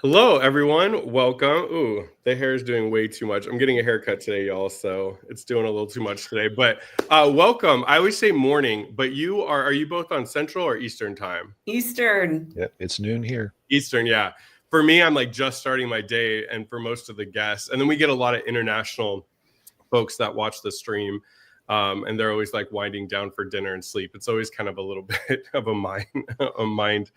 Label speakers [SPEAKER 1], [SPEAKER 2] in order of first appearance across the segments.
[SPEAKER 1] Hello, everyone. Welcome. Ooh, the hair is doing way too much. I'm getting a haircut today, y'all, so it's doing a little too much today. But welcome. I always say morning, but are you both on Central or Eastern time?
[SPEAKER 2] Eastern.
[SPEAKER 3] Yeah, it's noon here.
[SPEAKER 1] Eastern, yeah. For me, I'm like just starting my day, and for most of the guests, and then we get a lot of international folks that watch the stream. And they're always like winding down for dinner and sleep. It's always kind of a little bit of a mind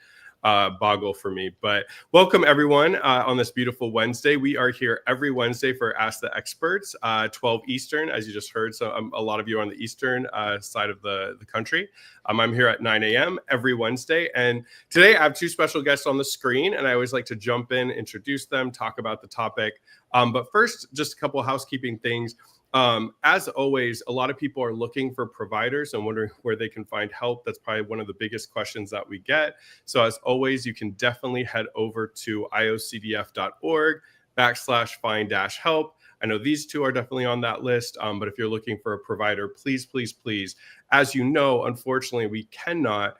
[SPEAKER 1] boggle for me. But welcome everyone on this beautiful Wednesday. We are here every Wednesday for Ask the Experts, 12 Eastern, as you just heard. So a lot of you are on the Eastern side of the country. I'm here at 9 a.m. every Wednesday. And today I have two special guests on the screen, and I always like to jump in, introduce them, talk about the topic. But first, just a couple of housekeeping things. As always, a lot of people are looking for providers and wondering where they can find help. That's probably one of the biggest questions that we get. So as always, you can definitely head over to iocdf.org/find-help. I know these two are definitely on that list, but if you're looking for a provider, please, please, please, as you know, unfortunately, we cannot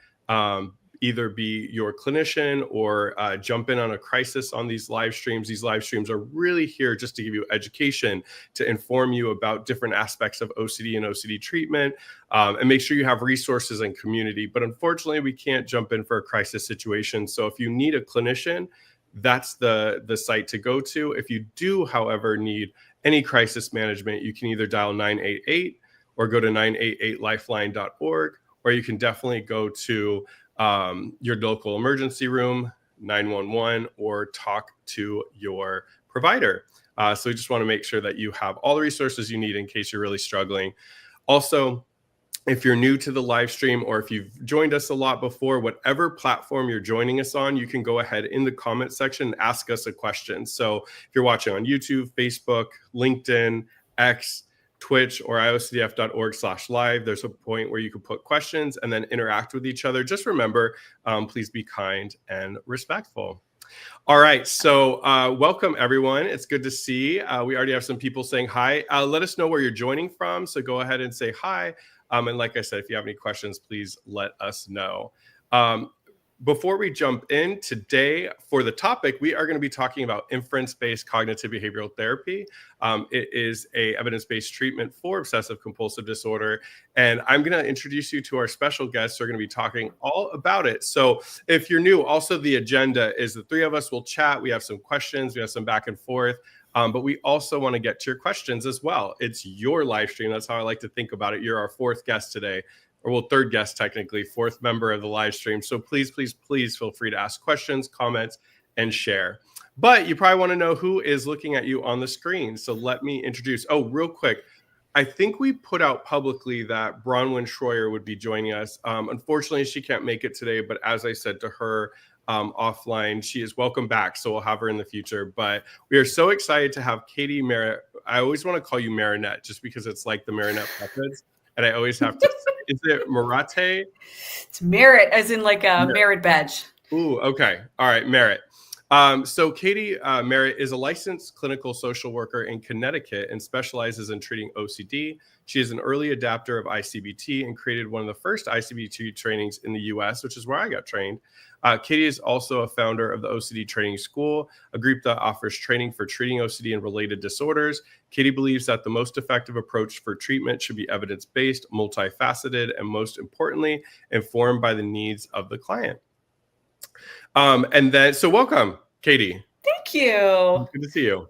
[SPEAKER 1] either be your clinician or jump in on a crisis on these live streams. These live streams are really here just to give you education, to inform you about different aspects of OCD and OCD treatment, and make sure you have resources and community. But unfortunately, we can't jump in for a crisis situation. So if you need a clinician, that's the site to go to. If you do, however, need any crisis management, you can either dial 988 or go to 988lifeline.org, or you can definitely go to your local emergency room, 911, or talk to your provider. So we just want to make sure that you have all the resources you need in case you're really struggling. Also, if you're new to the live stream, or if you've joined us a lot before, whatever platform you're joining us on, you can go ahead in the comment section and ask us a question. So if you're watching on YouTube, Facebook, LinkedIn, X, Twitch, or iocdf.org/live, there's a point where you can put questions and then interact with each other. Just remember, please be kind and respectful. All right, so welcome everyone. It's good to see. We already have some people saying hi. Let us know where you're joining from. So go ahead and say hi. And like I said, if you have any questions, please let us know. Before we jump in today for the topic, we are going to be talking about inference-based cognitive behavioral therapy. It is a evidence-based treatment for obsessive compulsive disorder. And I'm going to introduce you to our special guests who are going to be talking all about it. So if you're new, also the agenda is the three of us will chat. We have some questions. We have some back and forth. But we also want to get to your questions as well. It's your live stream. That's how I like to think about it. You're our fourth guest today. Or well, third guest, technically, fourth member of the live stream. So please, please, please feel free to ask questions, comments, and share. But you probably want to know who is looking at you on the screen. So let me introduce. Oh, real quick. I think we put out publicly that Bronwyn Schroyer would be joining us. Unfortunately, she can't make it today. But as I said to her offline, she is welcome back. So we'll have her in the future. But we are so excited to have Katie Marinette. I always want to call you Marinette just because it's like the Marinette puppets. And I always have to say, is it Marate?
[SPEAKER 2] It's merit, as in like a merit badge.
[SPEAKER 1] Ooh, okay. All right, merit. So Katie Merritt is a licensed clinical social worker in Connecticut and specializes in treating OCD. She is an early adapter of I-CBT and created one of the first I-CBT trainings in the US, which is where I got trained. Katie is also a founder of the OCD Training School, a group that offers training for treating OCD and related disorders. Katie believes that the most effective approach for treatment should be evidence-based, multifaceted, and most importantly, informed by the needs of the client. So welcome, Katie.
[SPEAKER 2] Thank you.
[SPEAKER 1] Good to see you.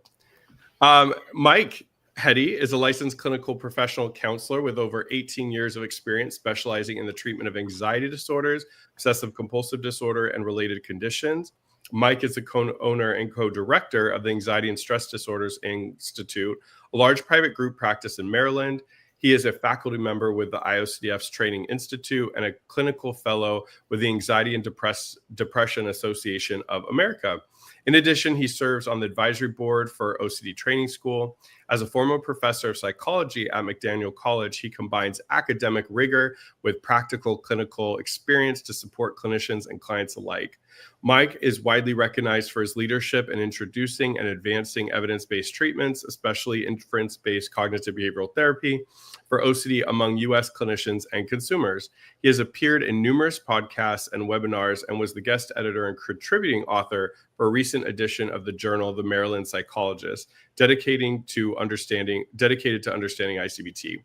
[SPEAKER 1] Mike Hetty is a licensed clinical professional counselor with over 18 years of experience specializing in the treatment of anxiety disorders, obsessive compulsive disorder, and related conditions. Mike is the co-owner and co-director of the Anxiety and Stress Disorders Institute, a large private group practice in Maryland. He is a faculty member with the IOCDF's Training Institute and a clinical fellow with the Anxiety and Depression Association of America. In addition, he serves on the advisory board for OCD Training School. As a former professor of psychology at McDaniel College, he combines academic rigor with practical clinical experience to support clinicians and clients alike. Mike is widely recognized for his leadership in introducing and advancing evidence-based treatments, especially inference-based cognitive behavioral therapy for OCD among U.S. clinicians and consumers. He has appeared in numerous podcasts and webinars and was the guest editor and contributing author for a recent edition of the journal The Maryland Psychologist, dedicated to understanding I-CBT.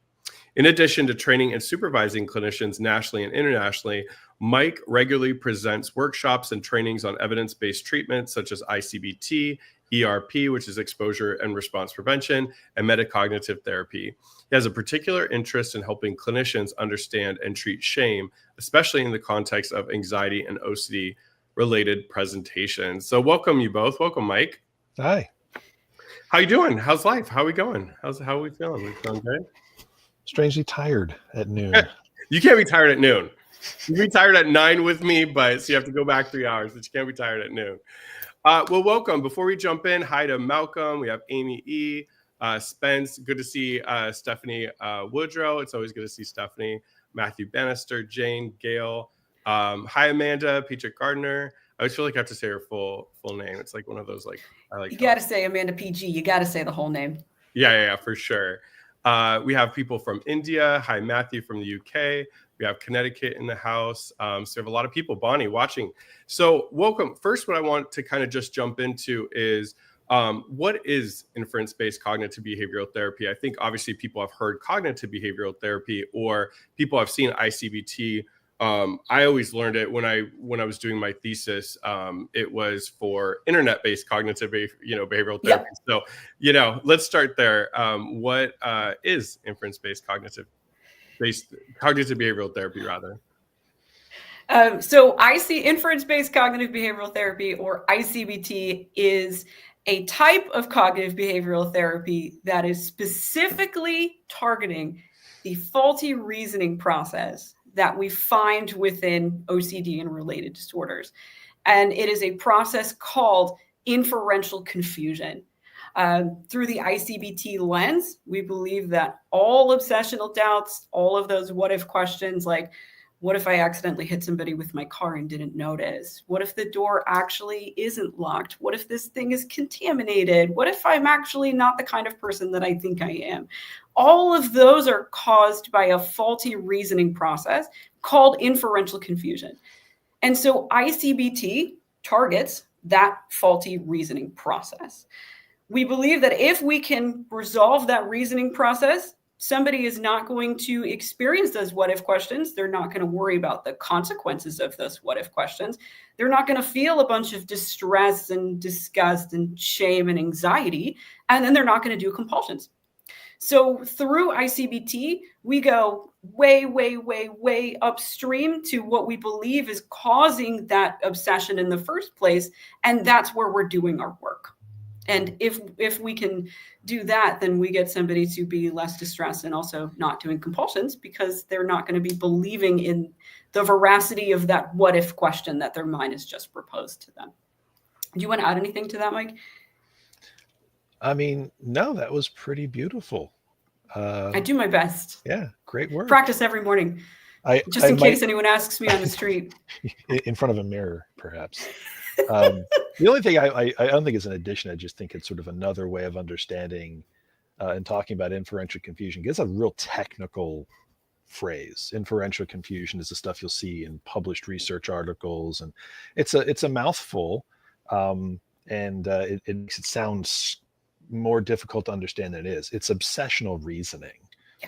[SPEAKER 1] In addition to training and supervising clinicians nationally and internationally, Mike regularly presents workshops and trainings on evidence-based treatments such as I-CBT, ERP, which is exposure and response prevention, and metacognitive therapy. He has a particular interest in helping clinicians understand and treat shame, especially in the context of anxiety and OCD related presentations. So welcome you both. Welcome, Mike.
[SPEAKER 3] Hi.
[SPEAKER 1] How you doing? How's life? How are we going? How are we feeling? We feeling good?
[SPEAKER 3] Strangely tired at noon.
[SPEAKER 1] You can't be tired at noon. You can be tired at 9 with me, so you have to go back 3 hours, but you can't be tired at noon. Well, welcome. Before we jump in, hi to Malcolm. We have Amy E. Spence. Good to see Stephanie Woodrow. It's always good to see Stephanie. Matthew Bannister, Jane, Gail. Hi, Amanda, Peter Gardner. I always feel like I have to say her full name. It's like one of those
[SPEAKER 2] You got to say Amanda PG. You got to say the whole name.
[SPEAKER 1] Yeah, for sure. We have people from India. Hi, Matthew from the UK. We have Connecticut in the house. So we have a lot of people, Bonnie, watching. So welcome. First, what I want to kind of just jump into is what is inference-based cognitive behavioral therapy? I think obviously people have heard cognitive behavioral therapy or people have seen ICBT. I always learned it when I was doing my thesis. It was for internet-based cognitive, behavioral therapy. Yep. So, let's start there. What is inference-based cognitive behavioral therapy, rather?
[SPEAKER 2] So I see inference-based cognitive behavioral therapy, or ICBT, is a type of cognitive behavioral therapy that is specifically targeting the faulty reasoning process that we find within OCD and related disorders. And it is a process called inferential confusion. Through the ICBT lens, we believe that all obsessional doubts, all of those what-if questions, like, what if I accidentally hit somebody with my car and didn't notice? What if the door actually isn't locked? What if this thing is contaminated? What if I'm actually not the kind of person that I think I am? All of those are caused by a faulty reasoning process called inferential confusion. And so ICBT targets that faulty reasoning process. We believe that if we can resolve that reasoning process, somebody is not going to experience those what-if questions. They're not going to worry about the consequences of those what-if questions. They're not going to feel a bunch of distress and disgust and shame and anxiety, and then they're not going to do compulsions. So through ICBT, we go way, way, way, way upstream to what we believe is causing that obsession in the first place, and that's where we're doing our work. And if we can do that, then we get somebody to be less distressed and also not doing compulsions because they're not going to be believing in the veracity of that what-if question that their mind has just proposed to them. Do you want to add anything to that, Mike?
[SPEAKER 3] I mean, no, that was pretty beautiful.
[SPEAKER 2] I do my best.
[SPEAKER 3] Yeah, great work.
[SPEAKER 2] Practice every morning. Just in case anyone asks me on the street.
[SPEAKER 3] In front of a mirror, perhaps. The only thing I don't think it's an addition. I just think it's sort of another way of understanding and talking about inferential confusion. It's a real technical phrase. Inferential confusion is the stuff you'll see in published research articles, and it's a mouthful, and it makes it sound more difficult to understand than it is. It's obsessional reasoning,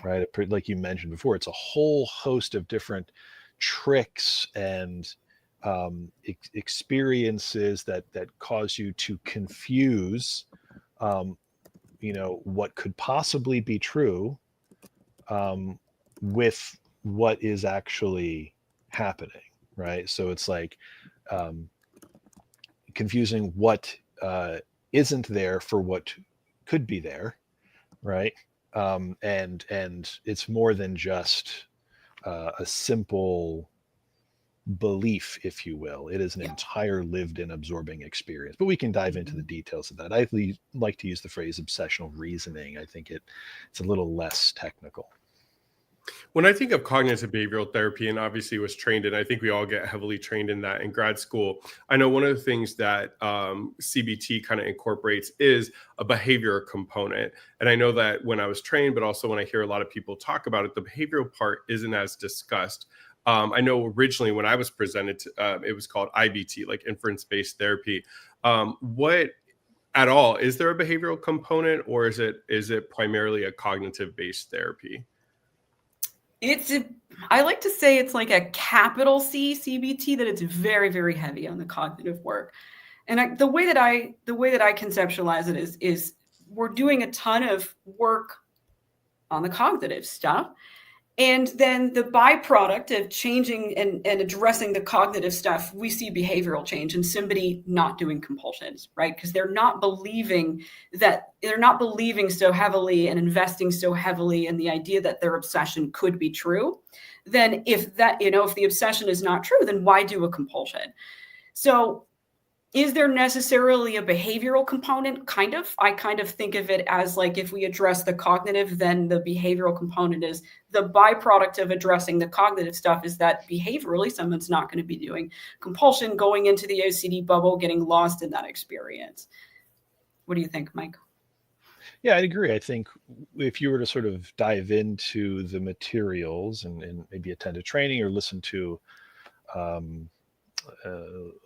[SPEAKER 3] right? Like you mentioned before, it's a whole host of different tricks and experiences that cause you to confuse, what could possibly be true with what is actually happening, right? So it's like confusing what isn't there for what could be there, right? And it's more than just a simple belief, if you will. It is an entire lived in absorbing experience, but we can dive into the details of that. I like to use the phrase obsessional reasoning. I think it's a little less technical.
[SPEAKER 1] When I think of cognitive behavioral therapy, and obviously was trained in, I think we all get heavily trained in that in grad school. I know one of the things that CBT kind of incorporates is a behavior component. And I know that when I was trained, but also when I hear a lot of people talk about it, the behavioral part isn't as discussed. I know originally when I was presented, it was called IBT, like inference-based therapy. What at all, is there a behavioral component, or is it primarily a cognitive-based therapy?
[SPEAKER 2] I like to say it's like a capital C CBT, that it's very, very heavy on the cognitive work. And the way that I conceptualize it is we're doing a ton of work on the cognitive stuff. And then the byproduct of changing and addressing the cognitive stuff, we see behavioral change and somebody not doing compulsions, right? Because they're not believing so heavily and investing so heavily in the idea that their obsession could be true. Then if the obsession is not true, then why do a compulsion? So is there necessarily a behavioral component? Kind of. I kind of think of it as like, if we address the cognitive, then the behavioral component is the byproduct of addressing the cognitive stuff, is that behaviorally someone's not going to be doing compulsion, going into the OCD bubble, getting lost in that experience. What do you think, Mike?
[SPEAKER 3] Yeah, I'd agree. I think if you were to sort of dive into the materials and maybe attend a training or listen to a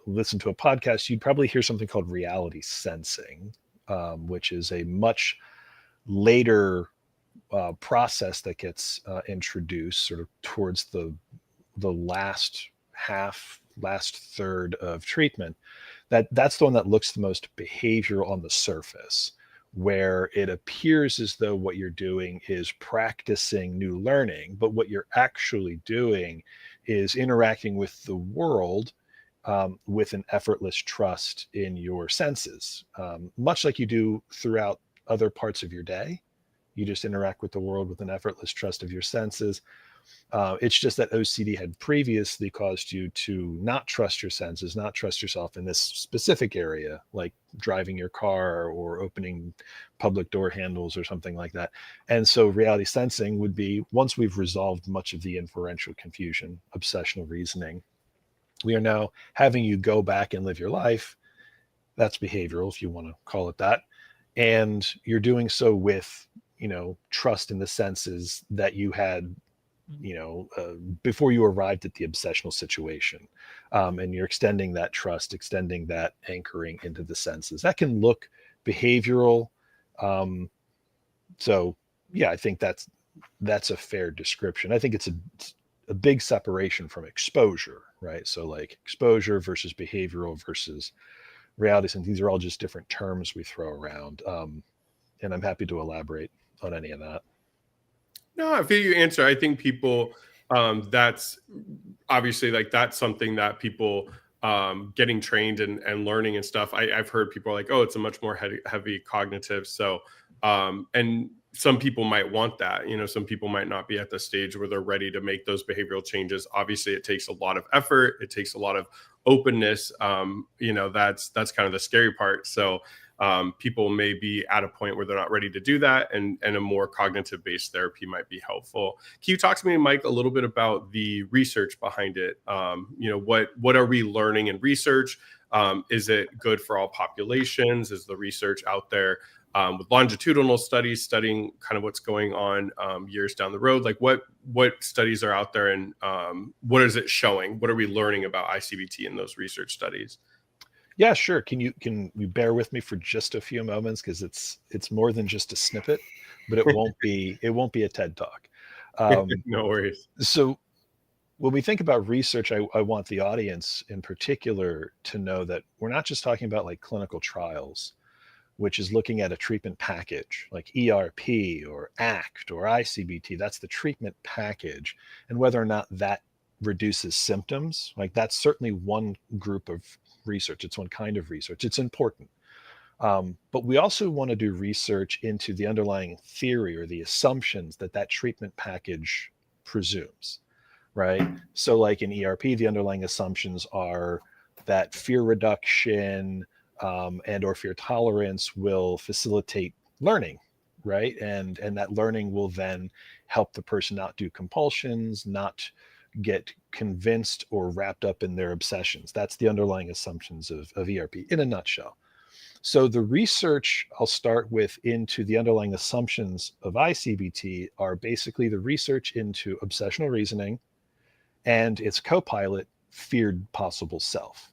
[SPEAKER 3] podcast, you'd probably hear something called reality sensing, which is a much later process that gets introduced sort of towards the last third of treatment. That's the one that looks the most behavioral on the surface, where it appears as though what you're doing is practicing new learning, but what you're actually doing is interacting with the world with an effortless trust in your senses, much like you do throughout other parts of your day. You just interact with the world with an effortless trust of your senses. It's just that OCD had previously caused you to not trust your senses, not trust yourself in this specific area, like driving your car or opening public door handles or something like that. And so reality sensing would be, once we've resolved much of the inferential confusion, obsessional reasoning, we are now having you go back and live your life. That's behavioral, if you want to call it that. And you're doing so with, trust in the senses that you had, before you arrived at the obsessional situation. And you're extending that trust, extending that anchoring into the senses. That can look behavioral. So yeah, I think that's a fair description. I think it's a big separation from exposure, right? So like exposure versus behavioral versus reality, and these are all just different terms we throw around. And I'm happy to elaborate on any of that.
[SPEAKER 1] No, I feel you answer. I think people, that's obviously like, that's something that people getting trained and learning and stuff. I've heard people are like, oh, it's a much more heavy cognitive. So, and some people might want that, some people might not be at the stage where they're ready to make those behavioral changes. Obviously it takes a lot of effort. It takes a lot of openness. That's kind of the scary part. So people may be at a point where they're not ready to do that, and a more cognitive based therapy might be helpful. Can you talk to me, Mike, a little bit about the research behind it? What are we learning in research? Is it good for all populations? Is the research out there with longitudinal studies studying kind of what's going on years down the road? Like what studies are out there, and what is it showing? What are we learning about ICBT in those research studies?
[SPEAKER 3] Yeah, sure. Can you bear with me for just a few moments, because it's more than just a snippet, but it won't be a TED Talk.
[SPEAKER 1] No worries.
[SPEAKER 3] So when we think about research, I want the audience in particular to know that we're not just talking about like clinical trials, which is looking at a treatment package like ERP or ACT or ICBT. That's the treatment package, and whether or not that reduces symptoms, like that's certainly one group of research. It's one kind of research. It's important. But we also want to do research into the underlying theory or the assumptions that treatment package presumes. right? So like in ERP, the underlying assumptions are that fear reduction and or fear tolerance will facilitate learning, right? And that learning will then help the person not do compulsions, not get convinced or wrapped up in their obsessions. That's the underlying assumptions of ERP in a nutshell. So the research I'll start with into the underlying assumptions of I-CBT are basically the research into obsessional reasoning and its co-pilot, feared possible self.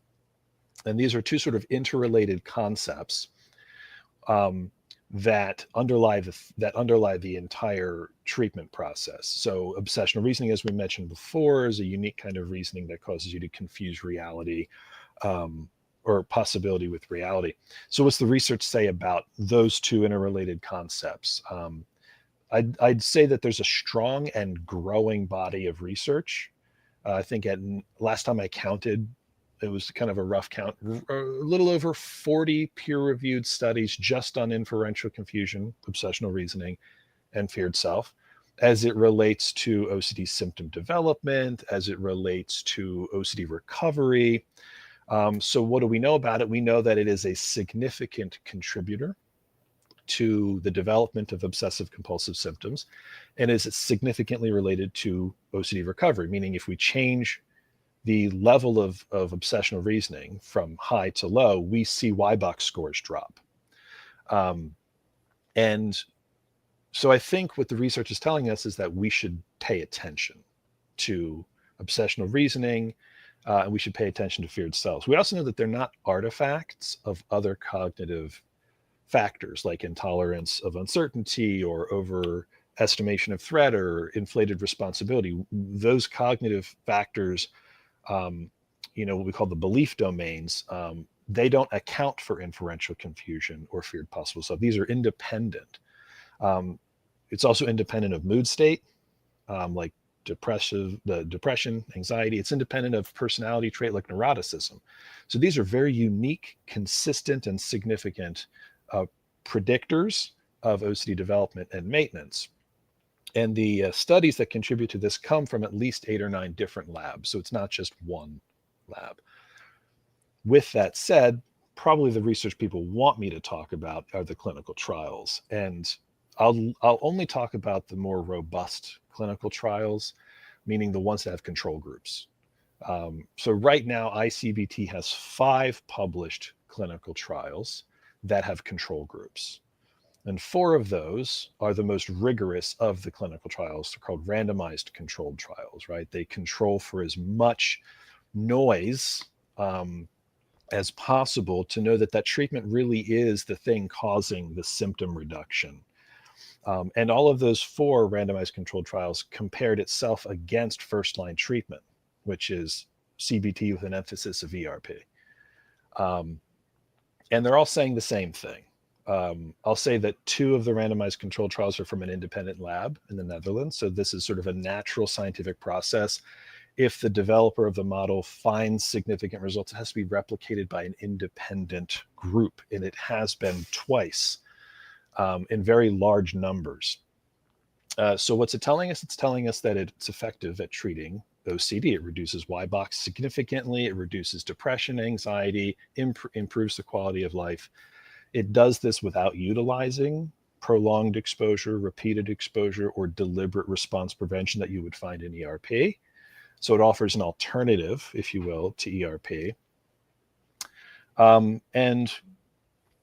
[SPEAKER 3] And these are two sort of interrelated concepts that underlie the entire treatment process. So obsessional reasoning, as we mentioned before, is a unique kind of reasoning that causes you to confuse reality or possibility with reality. So what's the research say about those two interrelated concepts? I'd say that there's a strong and growing body of research. I think last time I counted, it was kind of a rough count, a little over 40 peer-reviewed studies just on inferential confusion, obsessional reasoning, and feared self, as it relates to OCD symptom development, as it relates to OCD recovery. So what do we know about it? We know that it is a significant contributor to the development of obsessive compulsive symptoms, and is significantly related to OCD recovery, meaning if we change the level of obsessional reasoning from high to low, we see Y-box scores drop. And so I think what the research is telling us is that we should pay attention to obsessional reasoning, and we should pay attention to feared selves. We also know that they're not artifacts of other cognitive factors like intolerance of uncertainty or overestimation of threat or inflated responsibility. Those cognitive factors, what we call the belief domains, they don't account for inferential confusion or feared possible self. These are independent. It's also independent of mood state, like depression, anxiety. It's independent of personality trait like neuroticism. So these are very unique, consistent, and significant predictors of OCD development and maintenance. And the studies that contribute to this come from at least 8 or 9 different labs. So it's not just one lab. With that said, probably the research people want me to talk about are the clinical trials. And I'll only talk about the more robust clinical trials, meaning the ones that have control groups. So right now, I-CBT has 5 published clinical trials that have control groups. And 4 of those are the most rigorous of the clinical trials. They're called randomized controlled trials, right? They control for as much noise as possible to know that treatment really is the thing causing the symptom reduction. And all of those 4 randomized controlled trials compared itself against first-line treatment, which is CBT with an emphasis of ERP. And they're all saying the same thing. I'll say that 2 of the randomized controlled trials are from an independent lab in the Netherlands. So this is sort of a natural scientific process. If the developer of the model finds significant results, it has to be replicated by an independent group. And it has been twice in very large numbers. So what's it telling us? It's telling us that it's effective at treating OCD. It reduces Y-box significantly. It reduces depression, anxiety, improves the quality of life. It does this without utilizing prolonged exposure, repeated exposure, or deliberate response prevention that you would find in ERP. So it offers an alternative, if you will, to ERP. And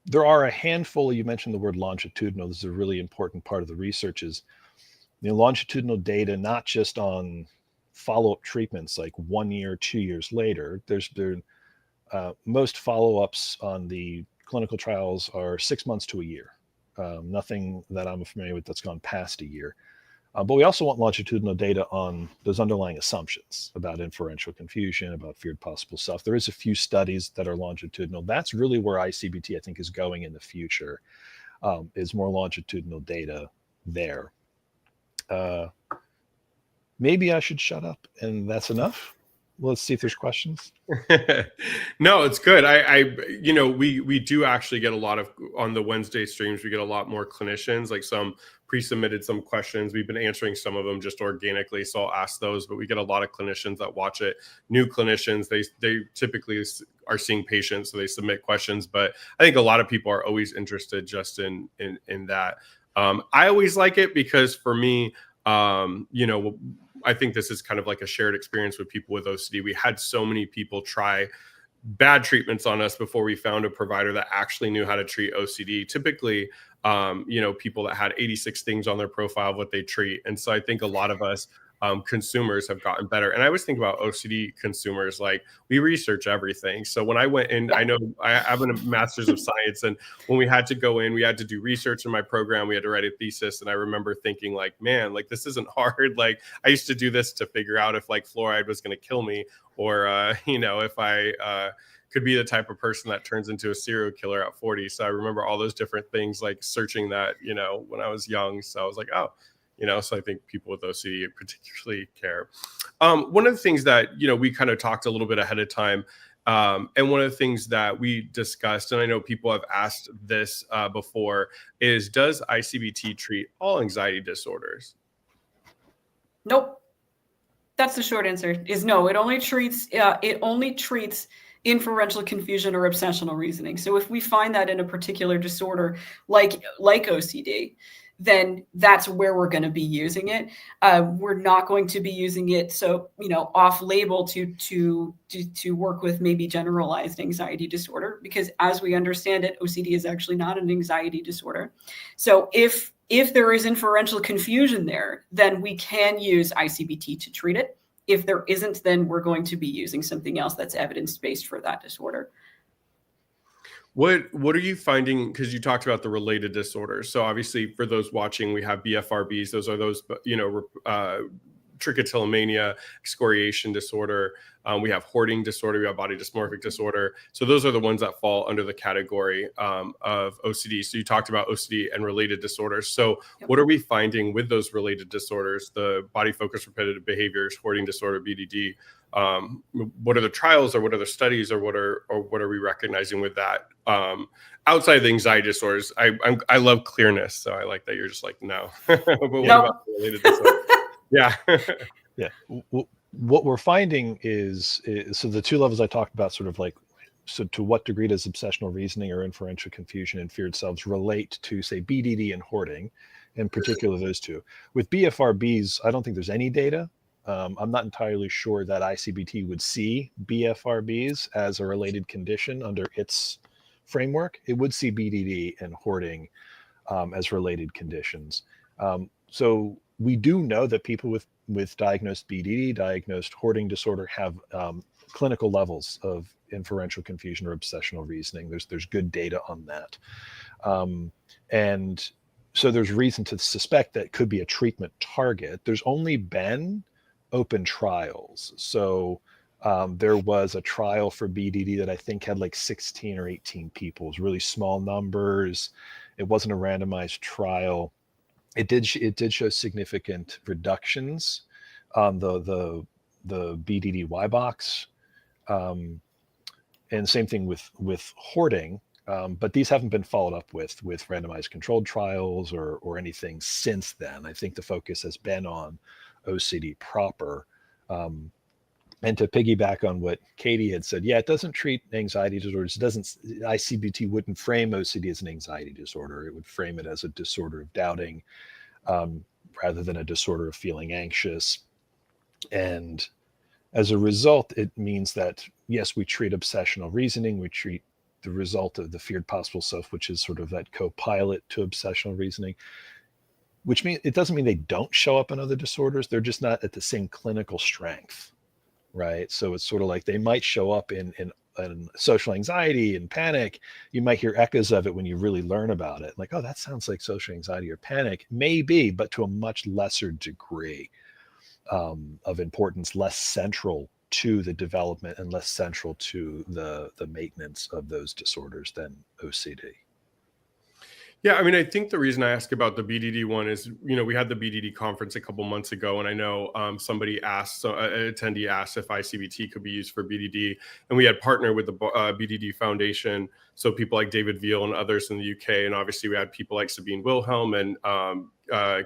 [SPEAKER 3] there are a handful, you mentioned the word longitudinal. This is a really important part of the research is longitudinal data, not just on follow-up treatments like 1 year, 2 years later. Most follow-ups on the clinical trials are 6 months to a year. Nothing that I'm familiar with that's gone past a year. But we also want longitudinal data on those underlying assumptions about inferential confusion, about feared possible self. There is a few studies that are longitudinal. That's really where I-CBT, I think, is going in the future, is more longitudinal data there. Maybe I should shut up and that's enough. let's see if there's questions.
[SPEAKER 1] No, it's good. We do actually get a lot of, on the Wednesday streams, we get a lot more clinicians, like some pre-submitted some questions. We've been answering some of them just organically, so I'll ask those, but we get a lot of clinicians that watch it. New clinicians, they typically are seeing patients, so they submit questions, but I think a lot of people are always interested just in that. I always like it because for me, I think this is kind of like a shared experience with people with OCD. We had so many people try bad treatments on us before we found a provider that actually knew how to treat OCD. Typically, people that had 86 things on their profile of what they treat. And so I think a lot of us consumers have gotten better. And I always think about OCD consumers, like we research everything. So when I went in, I know I have a master's of science, and when we had to go in, we had to do research in my program. We had to write a thesis. And I remember thinking like, man, like this isn't hard. Like I used to do this to figure out if like fluoride was going to kill me, or, if I could be the type of person that turns into a serial killer at 40. So I remember all those different things, like searching that, when I was young. So I was like, oh, so I think people with OCD particularly care. One of the things that, we kind of talked a little bit ahead of time, and one of the things that we discussed, and I know people have asked this before, is does ICBT treat all anxiety disorders?
[SPEAKER 2] Nope. That's the short answer, is no. It only treats inferential confusion or obsessional reasoning. So if we find that in a particular disorder like OCD, then that's where we're going to be using it. We're not going to be using it off label to work with maybe generalized anxiety disorder, because as we understand it, OCD is actually not an anxiety disorder. So if there is inferential confusion there, then we can use ICBT to treat it. If there isn't, then we're going to be using something else that's evidence-based for that disorder.
[SPEAKER 1] What are you finding? Because you talked about the related disorders. So obviously, for those watching, we have BFRBs. Those are those, trichotillomania, excoriation disorder. We have hoarding disorder. We have body dysmorphic disorder. So those are the ones that fall under the category of OCD. So you talked about OCD and related disorders. So what are we finding with those related disorders, the body focused repetitive behaviors, hoarding disorder, BDD? What are the trials, or what are the studies, or what are we recognizing with that? Outside of the anxiety disorders, I love clearness. So I like that you're just like, no. But what about related disorders? Yeah.
[SPEAKER 3] Yeah. What we're finding is so the two levels I talked about, sort of like, so to what degree does obsessional reasoning or inferential confusion and feared selves relate to, say, BDD and hoarding, in particular those two? With BFRBs, I don't think there's any data. I'm not entirely sure that ICBT would see BFRBs as a related condition under its framework. It would see BDD and hoarding as related conditions. So we do know that people with diagnosed BDD, diagnosed hoarding disorder, have clinical levels of inferential confusion or obsessional reasoning. There's good data on that. And so there's reason to suspect that could be a treatment target. There's only been open trials. So there was a trial for BDD that I think had like 16 or 18 people. It was really small numbers. It wasn't a randomized trial. It did show significant reductions on the BDD-Y box, and same thing with hoarding. But these haven't been followed up with randomized controlled trials or anything since then. I think the focus has been on OCD proper. And to piggyback on what Katie had said, yeah, it doesn't treat anxiety disorders. ICBT wouldn't frame OCD as an anxiety disorder. It would frame it as a disorder of doubting, rather than a disorder of feeling anxious. And as a result, it means that, yes, we treat obsessional reasoning. We treat the result of the feared possible self, which is sort of that co-pilot to obsessional reasoning, which means it doesn't mean they don't show up in other disorders. They're just not at the same clinical strength. Right. So it's sort of like they might show up in social anxiety and panic. You might hear echoes of it when you really learn about it. Like, oh, that sounds like social anxiety or panic. Maybe, but to a much lesser degree of importance, less central to the development and less central to the maintenance of those disorders than OCD.
[SPEAKER 1] Yeah, I mean, I think the reason I ask about the BDD one is, we had the BDD conference a couple months ago, and I know somebody asked, so an attendee asked if I-CBT could be used for BDD, and we had partnered with the BDD Foundation, so people like David Veal and others in the UK, and obviously we had people like Sabine Wilhelm and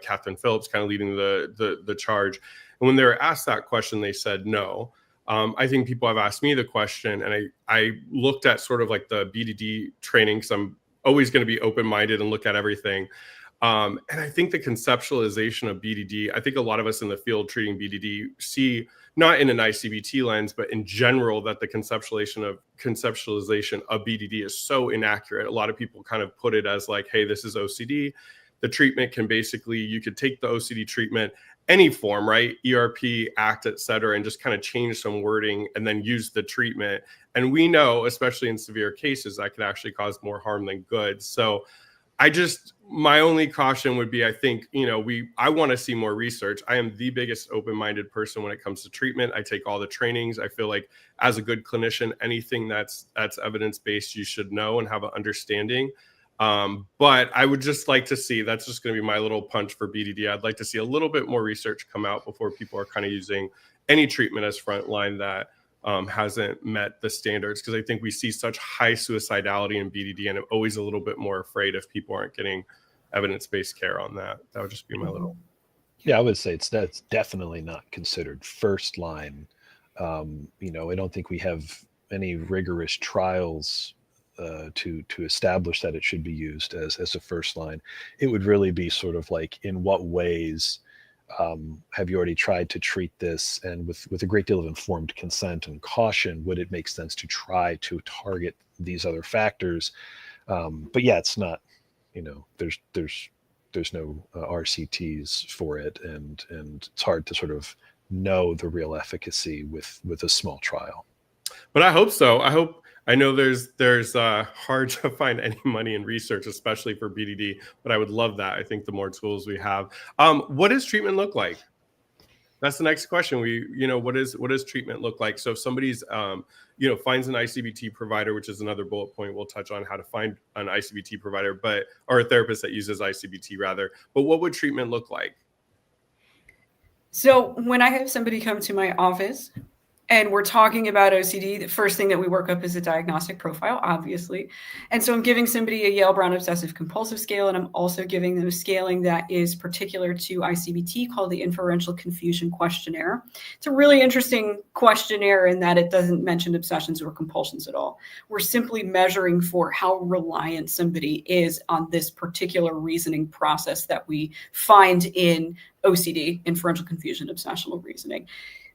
[SPEAKER 1] Catherine Phillips kind of leading the charge. And when they were asked that question, they said no. I think people have asked me the question, and I looked at sort of like the BDD training, because I'm always going to be open-minded and look at everything. And I think the conceptualization of BDD, I think a lot of us in the field treating BDD see, not in an ICBT lens, but in general, that the conceptualization of BDD is so inaccurate. A lot of people kind of put it as like, hey, this is OCD. The treatment can basically, you could take the OCD treatment, any form, right? ERP, ACT, et cetera, and just kind of change some wording and then use the treatment. And we know, especially in severe cases, that could actually cause more harm than good. So my only caution would be, I think, I want to see more research. I am the biggest open-minded person when it comes to treatment. I take all the trainings. I feel like as a good clinician, anything that's evidence-based, you should know and have an understanding. But I would just like to see, that's just going to be my little punch for BDD. I'd like to see a little bit more research come out before people are kind of using any treatment as frontline that hasn't met the standards. Because I think we see such high suicidality in BDD, and I'm always a little bit more afraid if people aren't getting evidence-based care on that. That would just be my little.
[SPEAKER 3] Yeah, I would say that's definitely not considered first line. I don't think we have any rigorous trials to establish that it should be used as a first line. It would really be sort of like, in what ways have you already tried to treat this, and with a great deal of informed consent and caution, would it make sense to try to target these other factors? But yeah, it's not, there's no RCTs for it, and it's hard to sort of know the real efficacy with a small trial.
[SPEAKER 1] But I hope so. I know there's hard to find any money in research, especially for BDD, but I would love that. I think the more tools we have. What does treatment look like? That's the next question. What does treatment look like? So if somebody's, finds an ICBT provider, which is another bullet point, we'll touch on how to find an ICBT provider, or a therapist that uses ICBT rather. But what would treatment look like?
[SPEAKER 2] So when I have somebody come to my office and we're talking about OCD, the first thing that we work up is a diagnostic profile, obviously. And so I'm giving somebody a Yale-Brown Obsessive Compulsive Scale, and I'm also giving them a scaling that is particular to ICBT called the Inferential Confusion Questionnaire. It's a really interesting questionnaire in that it doesn't mention obsessions or compulsions at all. We're simply measuring for how reliant somebody is on this particular reasoning process that we find in OCD, Inferential Confusion Obsessional Reasoning.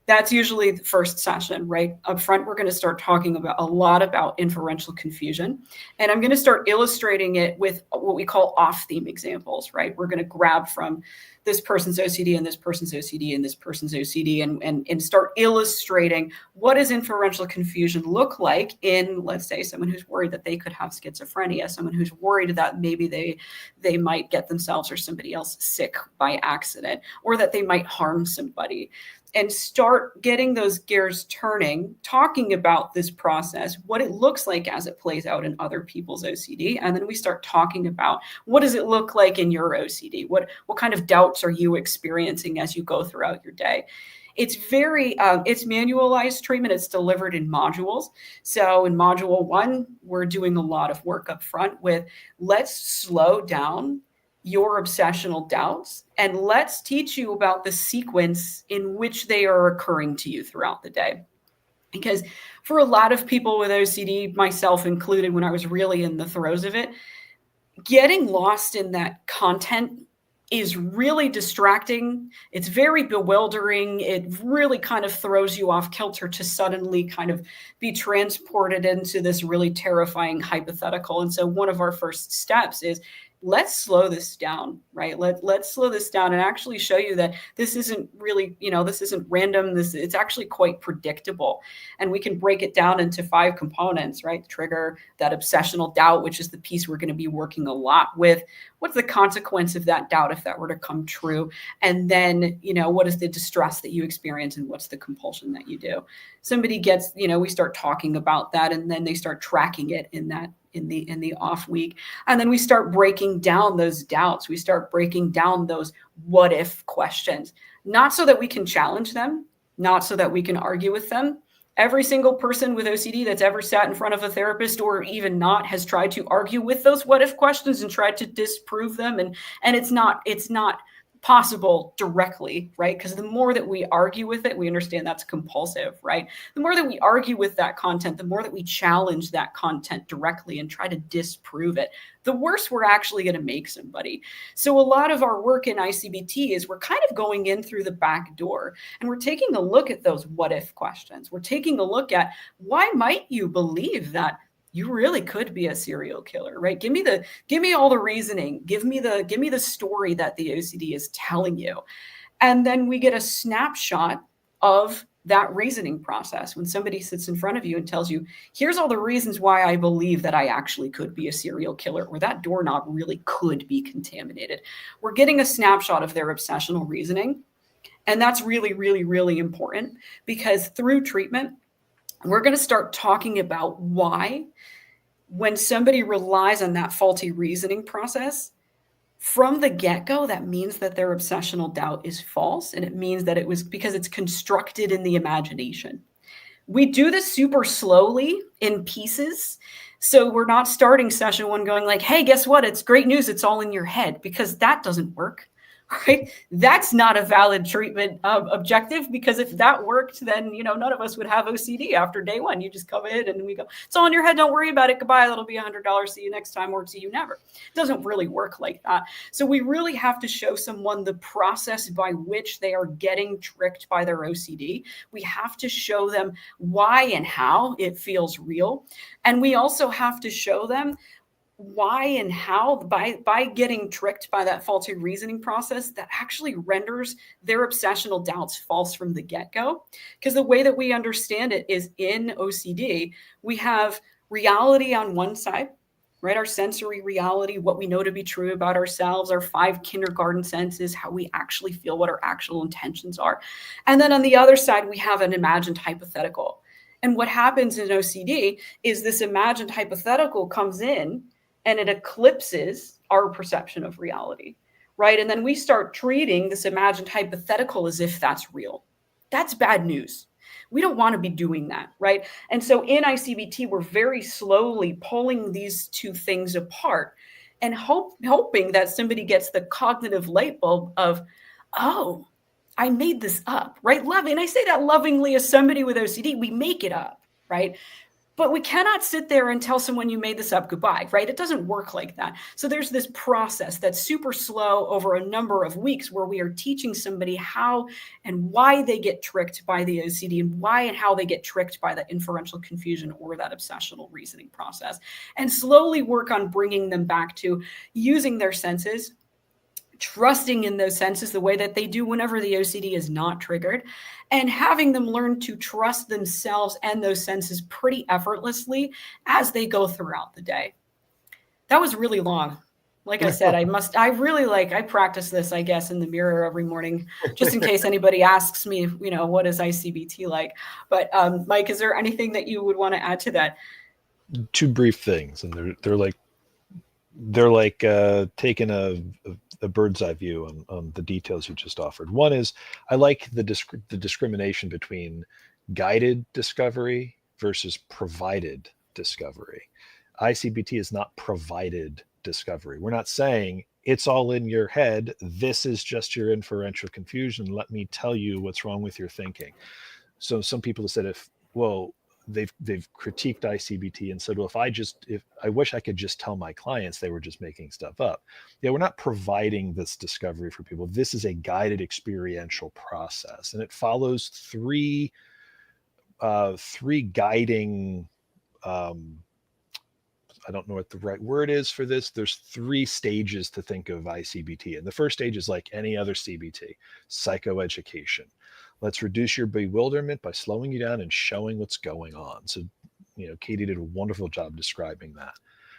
[SPEAKER 2] That's usually the first session, right? Up front, we're going to start talking about a lot about inferential confusion. And I'm going to start illustrating it with what we call off-theme examples, right? We're going to grab from this person's OCD and this person's OCD and this person's OCD and start illustrating what does inferential confusion look like in, let's say, someone who's worried that they could have schizophrenia, someone who's worried that maybe they might get themselves or somebody else sick by accident, or that they might harm somebody. And start getting those gears turning, talking about this process, what it looks like as it plays out in other people's OCD. And then we start talking about, what does it look like in your OCD? What kind of doubts are you experiencing as you go throughout your day? It's it's manualized treatment. It's delivered in modules. So in module 1, we're doing a lot of work up front with, let's slow down your obsessional doubts, and let's teach you about the sequence in which they are occurring to you throughout the day. Because for a lot of people with OCD, myself included, when I was really in the throes of it, getting lost in that content is really distracting. It's very bewildering. It really kind of throws you off kilter to suddenly kind of be transported into this really terrifying hypothetical. And so one of our first steps is, let's slow this down, right? Let's slow this down and actually show you that this isn't really, this isn't random. It's actually quite predictable. And we can break it down into 5 components, right? The trigger, that obsessional doubt, which is the piece we're going to be working a lot with. What's the consequence of that doubt if that were to come true? And then, what is the distress that you experience, and what's the compulsion that you do? Somebody gets, we start talking about that, and then they start tracking it in in the off week. And then we start breaking down those doubts. We start breaking down those what if questions, not so that we can challenge them, not so that we can argue with them. Every single person with OCD that's ever sat in front of a therapist or even not has tried to argue with those what if questions and tried to disprove them. And it's not possible directly, right? Because the more that we argue with it, we understand that's compulsive, right? The more that we argue with that content, the more that we challenge that content directly and try to disprove it, the worse we're actually going to make somebody. So a lot of our work in ICBT is we're kind of going in through the back door and we're taking a look at those what if questions. We're taking a look at why might you believe that you really could be a serial killer, right? Give me all the reasoning. Give me the story that the OCD is telling you. And then we get a snapshot of that reasoning process. When somebody sits in front of you and tells you, here's all the reasons why I believe that I actually could be a serial killer, or that doorknob really could be contaminated. We're getting a snapshot of their obsessional reasoning. And that's really, really, really important, because through treatment, we're going to start talking about why, when somebody relies on that faulty reasoning process, from the get-go, that means that their obsessional doubt is false. And it means that it was because it's constructed in the imagination. We do this super slowly in pieces. So we're not starting session one going like, hey, guess what? It's great news. It's all in your head, because that doesn't work. Right? That's not a valid treatment objective, because if that worked, then, none of us would have OCD after day one. You just come in and we go, it's all in your head. Don't worry about it. Goodbye. That'll be $100. See you next time, or see you never. It doesn't really work like that. So we really have to show someone the process by which they are getting tricked by their OCD. We have to show them why and how it feels real. And we also have to show them why and how, by getting tricked by that faulty reasoning process, that actually renders their obsessional doubts false from the get-go. Because the way that we understand it is, in OCD, we have reality on one side, right? Our sensory reality, what we know to be true about ourselves, our 5 kindergarten senses, how we actually feel, what our actual intentions are. And then on the other side, we have an imagined hypothetical. And what happens in OCD is this imagined hypothetical comes in and it eclipses our perception of reality, right? And then we start treating this imagined hypothetical as if that's real. That's bad news. We don't want to be doing that, right? And so in ICBT, we're very slowly pulling these two things apart and hoping that somebody gets the cognitive light bulb of, oh, I made this up, right? And I say that lovingly, as somebody with OCD, we make it up, right? But we cannot sit there and tell someone you made this up, goodbye, right? It doesn't work like that. So there's this process that's super slow over a number of weeks, where we are teaching somebody how and why they get tricked by the OCD, and why and how they get tricked by that inferential confusion or that obsessional reasoning process, and slowly work on bringing them back to using their senses, trusting in those senses the way that they do whenever the OCD is not triggered, and having them learn to trust themselves and those senses pretty effortlessly as they go throughout the day. That was really long. Like I said, I practice this, I guess, in the mirror every morning, just in case anybody asks me, what is ICBT like? But Mike, is there anything that you would want to add to that?
[SPEAKER 3] 2 brief things, and they're like taking a bird's eye view on the details you just offered. One is, I like the discrimination between guided discovery versus provided discovery. ICBT is not provided discovery. We're not saying it's all in your head. This is just your inferential confusion. Let me tell you what's wrong with your thinking. So some people have said, they've critiqued ICBT and said, well, if I wish I could just tell my clients they were just making stuff up. Yeah, we're not providing this discovery for people. This is a guided experiential process, and it follows three guiding. I don't know what the right word is for this. There's 3 stages to think of ICBT, and the first stage is like any other CBT, psychoeducation. Let's reduce your bewilderment by slowing you down and showing what's going on. So, Katie did a wonderful job describing that.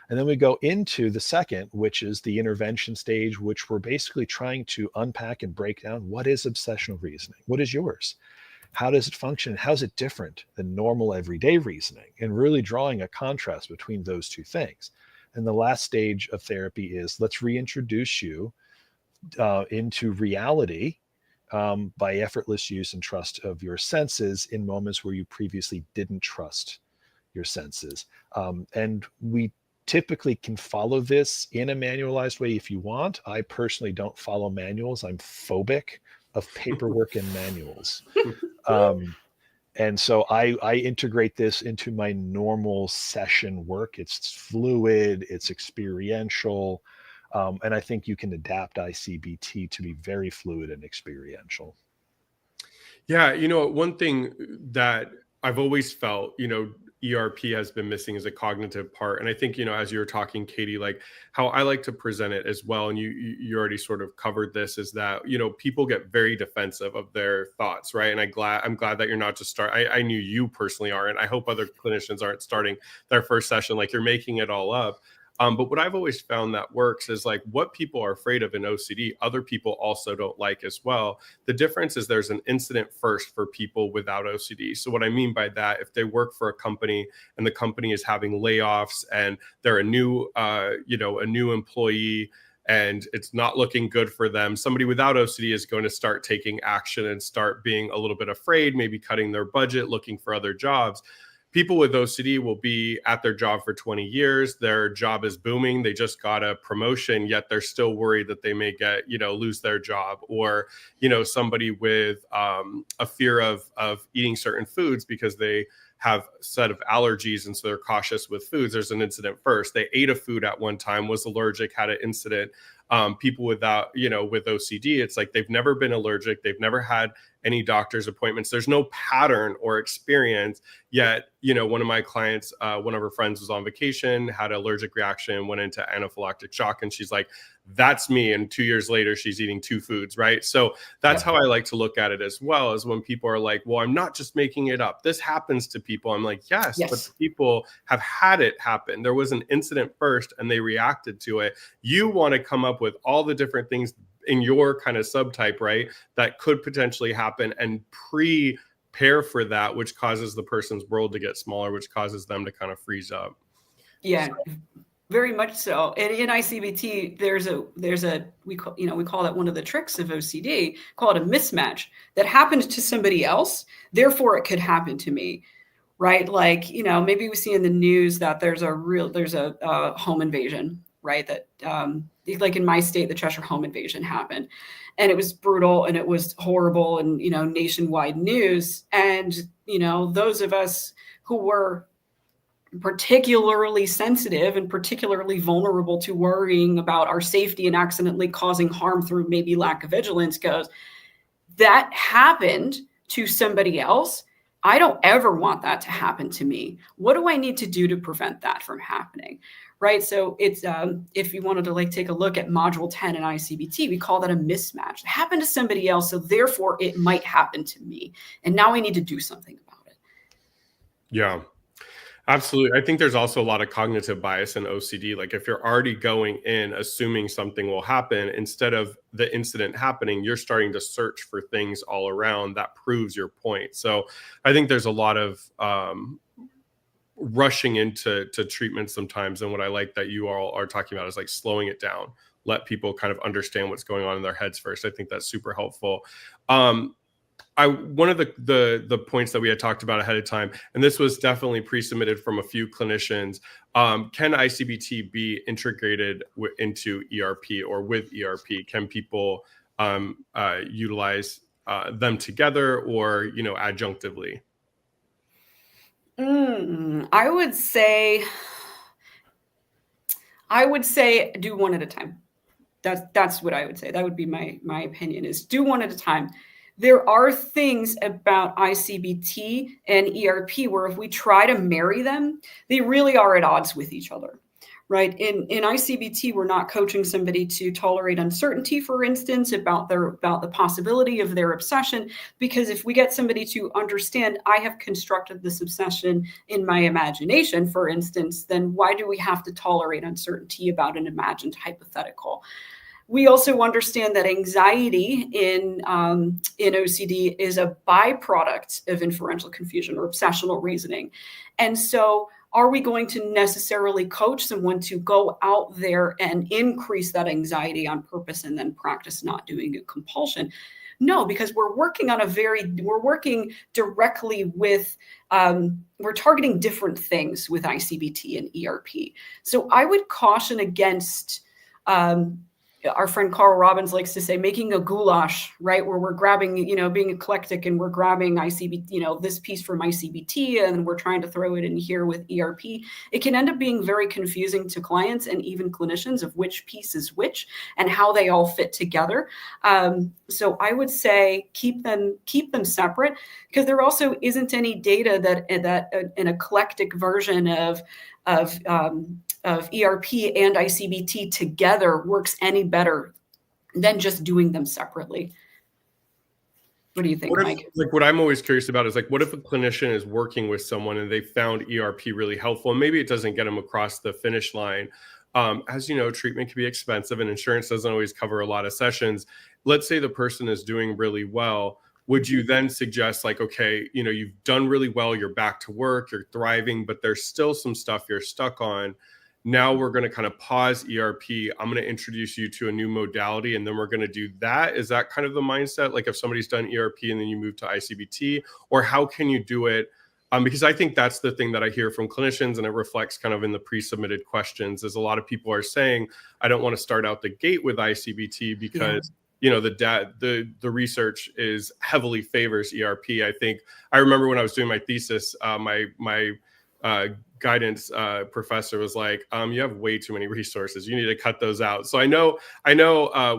[SPEAKER 3] And then we go into the second, which is the intervention stage, which we're basically trying to unpack and break down what is obsessional reasoning, what is yours, How does it function? How is it different than normal everyday reasoning? And really drawing a contrast between those two things. And the last stage of therapy is let's reintroduce you into reality by effortless use and trust of your senses in moments where you previously didn't trust your senses. And we typically can follow this in a manualized way if you want. I personally don't follow manuals. I'm phobic of paperwork and manuals. And so I integrate this into my normal session work. It's fluid, it's experiential. And I think you can adapt I-CBT to be very fluid and experiential.
[SPEAKER 1] Yeah, one thing that I've always felt, ERP has been missing is a cognitive part. And I think, as you were talking, Katie, like how I like to present it as well, and you already sort of covered this, is that, people get very defensive of their thoughts, right? And I'm glad that you're not just I knew you personally are, and I hope other clinicians aren't starting their first session like you're making it all up. But what I've always found that works is like what people are afraid of in OCD, other people also don't like as well. The difference is there's an incident first for people without OCD. So what I mean by that, if they work for a company and the company is having layoffs and they're a new employee and it's not looking good for them, somebody without OCD is going to start taking action and start being a little bit afraid, maybe cutting their budget, looking for other jobs. People with OCD will be at their job for 20 years. Their job is booming. They just got a promotion, yet they're still worried that they may lose their job. Or, somebody with a fear of eating certain foods because they have a set of allergies, and so they're cautious with foods. There's an incident first. They ate a food at one time, was allergic, had an incident. People with OCD, it's like they've never been allergic. They've never had any doctor's appointments. There's no pattern or experience yet. One of my clients, one of her friends was on vacation, had an allergic reaction, went into anaphylactic shock. And she's like, that's me. And 2 years later, she's eating 2 foods. Right. So that's how I like to look at it as well, as when people are like, well, I'm not just making it up. This happens to people. I'm like, yes. But people have had it happen. There was an incident first and they reacted to it. You want to come up with all the different things in your kind of subtype, right, that could potentially happen and prepare for that, which causes the person's world to get smaller, which causes them to kind of freeze up.
[SPEAKER 2] Yeah, very much so. And in I-CBT, we call that one of the tricks of OCD, call it a mismatch that happened to somebody else. Therefore, it could happen to me. Right. Like, maybe we see in the news that there's a home invasion, right? That like in my state, the Cheshire home invasion happened and it was brutal and it was horrible and, nationwide news. And, those of us who were particularly sensitive and particularly vulnerable to worrying about our safety and accidentally causing harm through maybe lack of vigilance goes, that happened to somebody else. I don't ever want that to happen to me. What do I need to do to prevent that from happening? Right. So it's if you wanted to take a look at module 10 in I-CBT, we call that a mismatch. It happened to somebody else, so therefore it might happen to me. And now I need to do something about it.
[SPEAKER 1] Yeah. Absolutely. I think there's also a lot of cognitive bias in OCD. Like if you're already going in assuming something will happen, instead of the incident happening, you're starting to search for things all around that proves your point. So I think there's a lot of rushing into treatment sometimes. And what I like that you all are talking about is like slowing it down, let people kind of understand what's going on in their heads first. I think that's super helpful. One of the points that we had talked about ahead of time, and this was definitely pre-submitted from a few clinicians, can I-CBT be integrated into ERP or with ERP? Can people utilize them together or, adjunctively?
[SPEAKER 2] I would say do one at a time. That's what I would say. That would be my opinion, is do one at a time. There are things about I-CBT and ERP where if we try to marry them, they really are at odds with each other, right? In I-CBT, we're not coaching somebody to tolerate uncertainty, for instance, about the possibility of their obsession, because if we get somebody to understand, I have constructed this obsession in my imagination, for instance, then why do we have to tolerate uncertainty about an imagined hypothetical? We also understand that anxiety in OCD is a byproduct of inferential confusion or obsessional reasoning. And so are we going to necessarily coach someone to go out there and increase that anxiety on purpose and then practice not doing a compulsion? No, because we're working directly with, we're targeting different things with ICBT and ERP. So I would caution against, our friend Carl Robbins likes to say, making a goulash, right? Where we're grabbing, being eclectic and we're grabbing ICBT, this piece from ICBT, and we're trying to throw it in here with ERP. It can end up being very confusing to clients and even clinicians of which piece is which and how they all fit together. So I would say keep them separate, because there also isn't any data that an eclectic version of ERP and ICBT together works any better than just doing them separately. What do you think, Mike?
[SPEAKER 1] What I'm always curious about is what if a clinician is working with someone and they found ERP really helpful, and maybe it doesn't get them across the finish line. As you know, treatment can be expensive and insurance doesn't always cover a lot of sessions. Let's say the person is doing really well. Would you then suggest okay, you've done really well, you're back to work, you're thriving, but there's still some stuff you're stuck on. Now we're going to kind of pause ERP. I'm going to introduce you to a new modality, and then we're going to do that. Is that kind of the mindset? If somebody's done ERP and then you move to ICBT, or how can you do it? Because I think that's the thing that I hear from clinicians, and it reflects kind of in the pre-submitted questions, is a lot of people are saying, I don't want to start out the gate with ICBT because the research is heavily favors ERP. I remember when I was doing my thesis, my guidance professor was like, you have way too many resources, you need to cut those out. So I know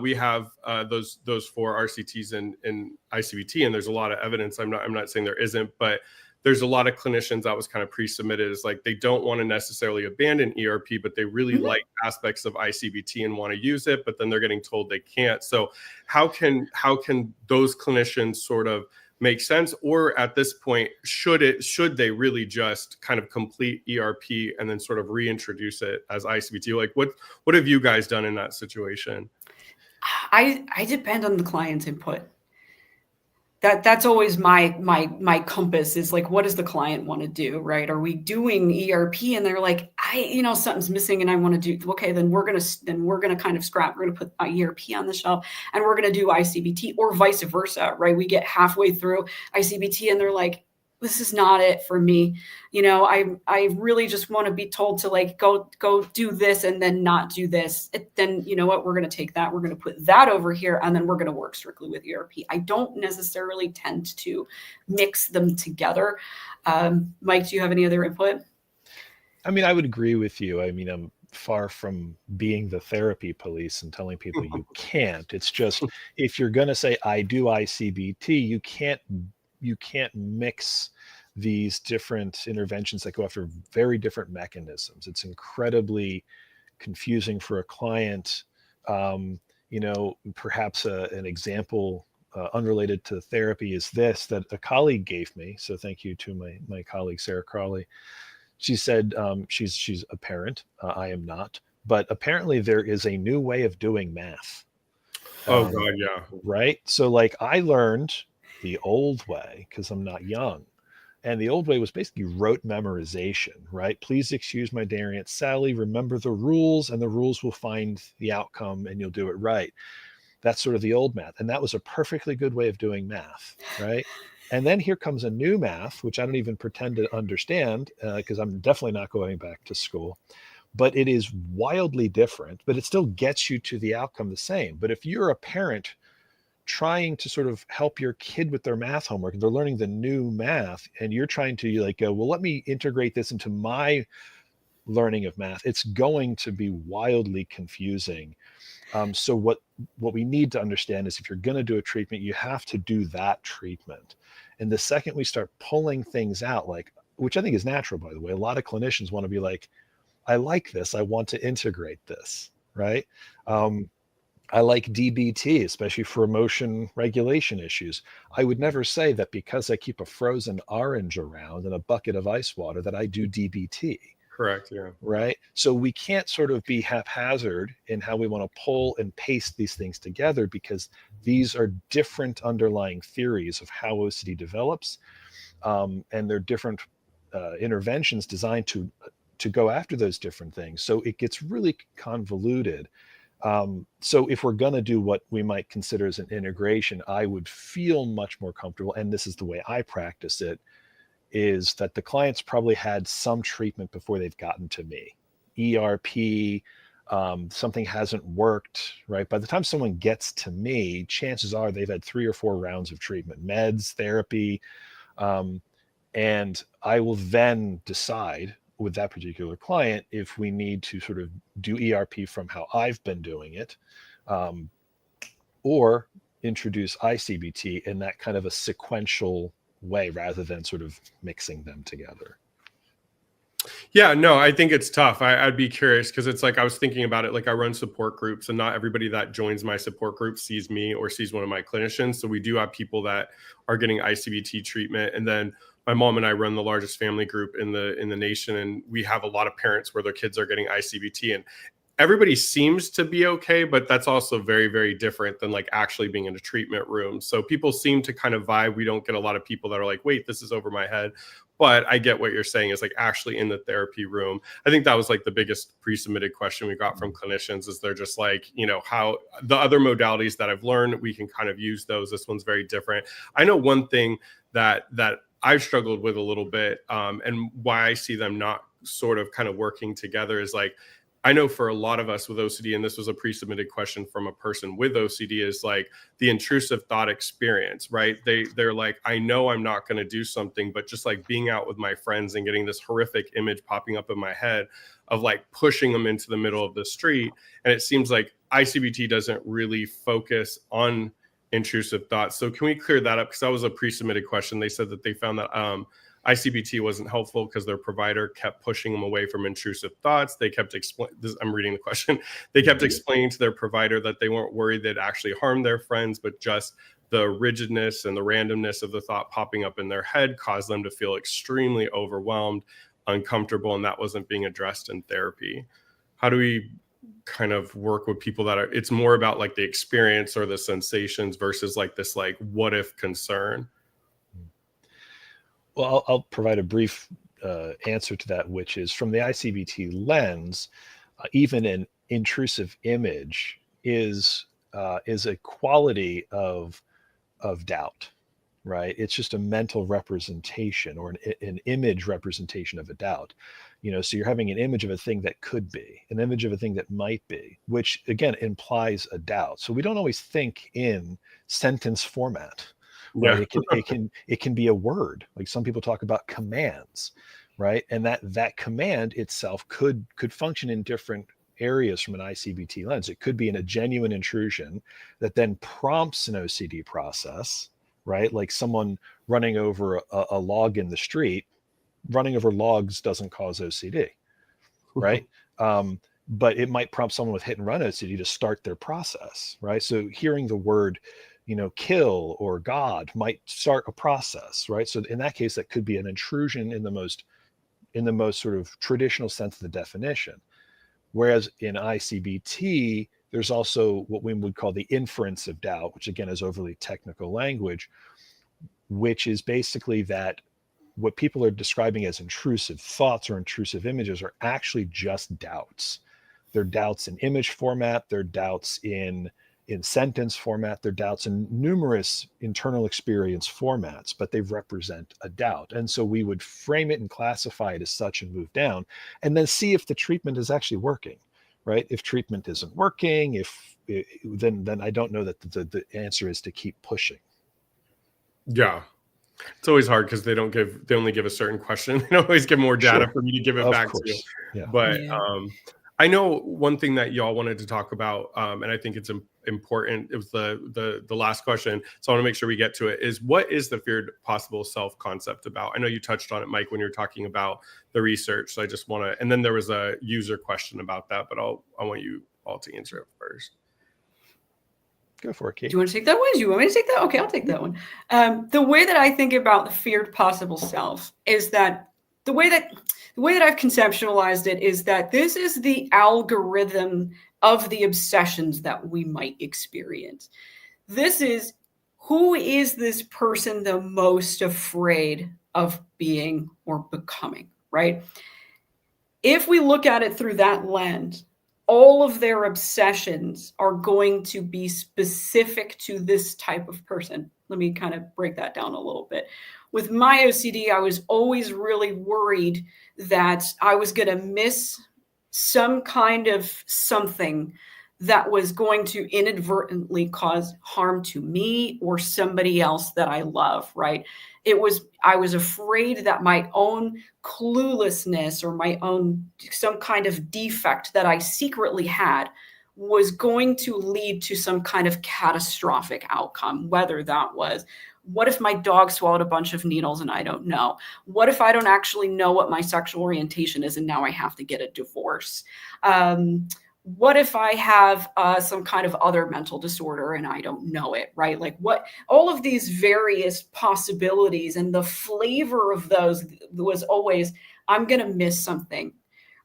[SPEAKER 1] we have those 4 RCTs in ICBT, and there's a lot of evidence. I'm not saying there isn't, but there's a lot of clinicians that was kind of pre-submitted is they don't want to necessarily abandon ERP, but they really like aspects of ICBT and want to use it, but then they're getting told they can't. So how can those clinicians sort of make sense? Or at this point, should they really just kind of complete ERP and then sort of reintroduce it as ICBT? What have you guys done in that situation?
[SPEAKER 2] I depend on the client's input. That's always my compass, is what does the client want to do, right? Are we doing ERP and they're like, something's missing and I want to do, okay, then we're gonna kind of scrap, we're gonna put ERP on the shelf and we're gonna do ICBT, or vice versa, right? We get halfway through ICBT and they're like, this is not it for me. I really just want to be told to go do this and then not do this. Then you know what, we're going to take that, we're going to put that over here, and then we're going to work strictly with ERP. I don't necessarily tend to mix them together. Mike, do you have any other input?
[SPEAKER 3] I would agree with you. I'm far from being the therapy police and telling people you can't. It's just, if you're going to say I do ICBT, you can't mix these different interventions that go after very different mechanisms. It's incredibly confusing for a client. Perhaps an example unrelated to therapy is this, that a colleague gave me. So thank you to my colleague, Sarah Crawley. She said she's a parent. I am not. But apparently there is a new way of doing math.
[SPEAKER 1] Oh, God, yeah.
[SPEAKER 3] Right? So I learned the old way because I'm not young. And the old way was basically rote memorization, right? Please excuse my daring, Aunt Sally. Remember the rules, and the rules will find the outcome and you'll do it right. That's sort of the old math. And that was a perfectly good way of doing math, right? And then here comes a new math, which I don't even pretend to understand because I'm definitely not going back to school. But it is wildly different, but it still gets you to the outcome the same. But if you're a parent trying to sort of help your kid with their math homework, they're learning the new math, and you're trying to go, well, let me integrate this into my learning of math, it's going to be wildly confusing. So what we need to understand is, if you're going to do a treatment, you have to do that treatment. And the second we start pulling things out, which I think is natural, by the way, a lot of clinicians want to be like, I like this, I want to integrate this, right? I like DBT, especially for emotion regulation issues. I would never say that because I keep a frozen orange around in a bucket of ice water that I do DBT,
[SPEAKER 1] Correct. Yeah.
[SPEAKER 3] Right. So we can't sort of be haphazard in how we want to pull and paste these things together, because these are different underlying theories of how OCD develops. And they're different interventions designed to go after those different things. So it gets really convoluted. So if we're going to do what we might consider as an integration, I would feel much more comfortable, and this is the way I practice it, is that the clients probably had some treatment before they've gotten to me. ERP, something hasn't worked, right? By the time someone gets to me, chances are they've had 3 or 4 rounds of treatment, meds, therapy, and I will then decide with that particular client if we need to sort of do ERP from how I've been doing it, or introduce I-CBT in that kind of a sequential way rather than sort of mixing them together.
[SPEAKER 1] Yeah, no, I think it's tough. I'd be curious, because it's like, I was thinking about it, like I run support groups, and not everybody that joins my support group sees me or sees one of my clinicians. So we do have people that are getting ICBT treatment. And then my mom and I run the largest family group in the nation. And we have a lot of parents where their kids are getting ICBT, and everybody seems to be okay, but that's also very, very different than like actually being in a treatment room. So people seem to kind of vibe. We don't get a lot of people that are like, wait, this is over my head. But I get what you're saying is like actually in the therapy room. I think that was like the biggest pre-submitted question we got from clinicians, is they're just like, you know, how the other modalities that I've learned, we can kind of use those. This one's very different. I know one thing that I've struggled with a little bit, and why I see them not sort of kind of working together is like, I know for a lot of us with OCD, and this was a pre-submitted question from a person with OCD, is like the intrusive thought experience, right? They're like, I know I'm not going to do something, but just like being out with my friends and getting this horrific image popping up in my head of like pushing them into the middle of the street. And it seems like ICBT doesn't really focus on intrusive thoughts. So can we clear that up? Because that was a pre-submitted question. They said that they found that ICBT wasn't helpful because their provider kept pushing them away from intrusive thoughts. They kept I'm reading the question. They kept explaining to their provider that they weren't worried they'd actually harm their friends, but just the rigidness and the randomness of the thought popping up in their head caused them to feel extremely overwhelmed, uncomfortable, and that wasn't being addressed in therapy. How do we kind of work with people that are, it's more about like the experience or the sensations versus like this like what if concern?
[SPEAKER 3] Well, I'll provide a brief answer to that, which is from the ICBT lens, even an intrusive image is a quality of doubt, right? It's just a mental representation or an image representation of a doubt. You know, so you're having an image of a thing that could be, an image of a thing that might be, which again implies a doubt. So we don't always think in sentence format. Right.
[SPEAKER 1] Yeah.
[SPEAKER 3] It can be a word. Like some people talk about commands, right? And that command itself could function in different areas from an ICBT lens. It could be in a genuine intrusion that then prompts an OCD process, right? Like someone running over a log in the street. Running over logs doesn't cause OCD, right? But it might prompt someone with hit and run OCD to start their process, right? So hearing the word, you know, kill or God might start a process, right? So in that case, that could be an intrusion in the most sort of traditional sense of the definition. Whereas in ICBT, there's also what we would call the inference of doubt, which again is overly technical language, which is basically that what people are describing as intrusive thoughts or intrusive images are actually just doubts. They're doubts in image format, they're doubts in sentence format, they're doubts in numerous internal experience formats, but they represent a doubt. And so we would frame it and classify it as such and move down, and then see if the treatment is actually working, right? If treatment isn't working, then I don't know that the answer is to keep pushing.
[SPEAKER 1] Yeah. It's always hard because they only give a certain question. They don't always give more data for me to give it back to you.
[SPEAKER 3] Yeah.
[SPEAKER 1] But I know one thing that y'all wanted to talk about, and I think it's important. It was the last question, so I want to make sure we get to it. Is what is the feared possible self concept about? I know you touched on it, Mike, when you're talking about the research. So I just want to, and then there was a user question about that, but I want you all to answer it first.
[SPEAKER 3] Go for it, Kate.
[SPEAKER 2] Do you want to take that one? Do you want me to take that? Okay, I'll take that one. The way that I think about the feared possible self is that the way that I've conceptualized it is that this is the algorithm of the obsessions that we might experience. This is, who is this person the most afraid of being or becoming, right? If we look at it through that lens, all of their obsessions are going to be specific to this type of person. Let me kind of break that down a little bit. With my OCD, I was always really worried that I was going to miss some kind of something that was going to inadvertently cause harm to me or somebody else that I love, right? I was afraid that my own cluelessness or my own some kind of defect that I secretly had was going to lead to some kind of catastrophic outcome, whether that was, what if my dog swallowed a bunch of needles and I don't know? What if I don't actually know what my sexual orientation is and now I have to get a divorce? What if I have some kind of other mental disorder and I don't know it, right? Like what, all of these various possibilities, and the flavor of those was always, I'm going to miss something,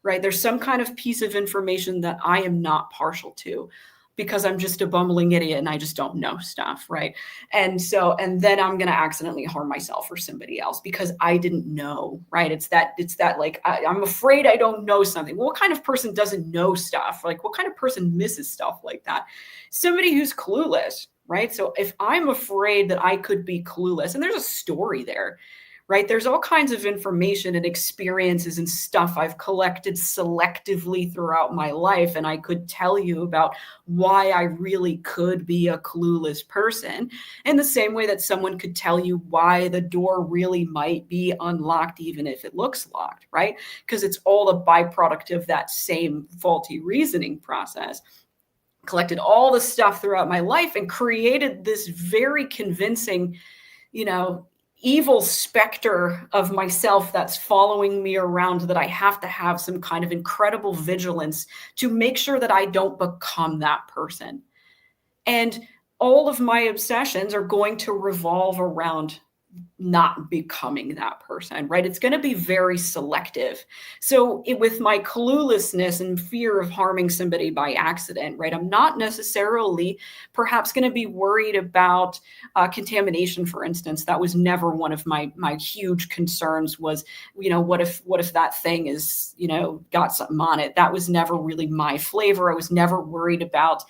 [SPEAKER 2] right? There's some kind of piece of information that I am not partial to because I'm just a bumbling idiot and I just don't know stuff, right? And then I'm going to accidentally harm myself or somebody else because I didn't know, right? It's that like, I'm afraid I don't know something. Well, what kind of person doesn't know stuff? Like what kind of person misses stuff like that? Somebody who's clueless, right? So if I'm afraid that I could be clueless, and there's a story there, right? There's all kinds of information and experiences and stuff I've collected selectively throughout my life. And I could tell you about why I really could be a clueless person, in the same way that someone could tell you why the door really might be unlocked, even if it looks locked, right? Because it's all a byproduct of that same faulty reasoning process. Collected all the stuff throughout my life and created this very convincing, evil specter of myself that's following me around, that I have to have some kind of incredible vigilance to make sure that I don't become that person. And all of my obsessions are going to revolve around not becoming that person, right? It's going to be very selective. So with my cluelessness and fear of harming somebody by accident, right, I'm not necessarily perhaps going to be worried about contamination, for instance. That was never one of my huge concerns was, what if that thing is, got something on it? That was never really my flavor. I was never worried about,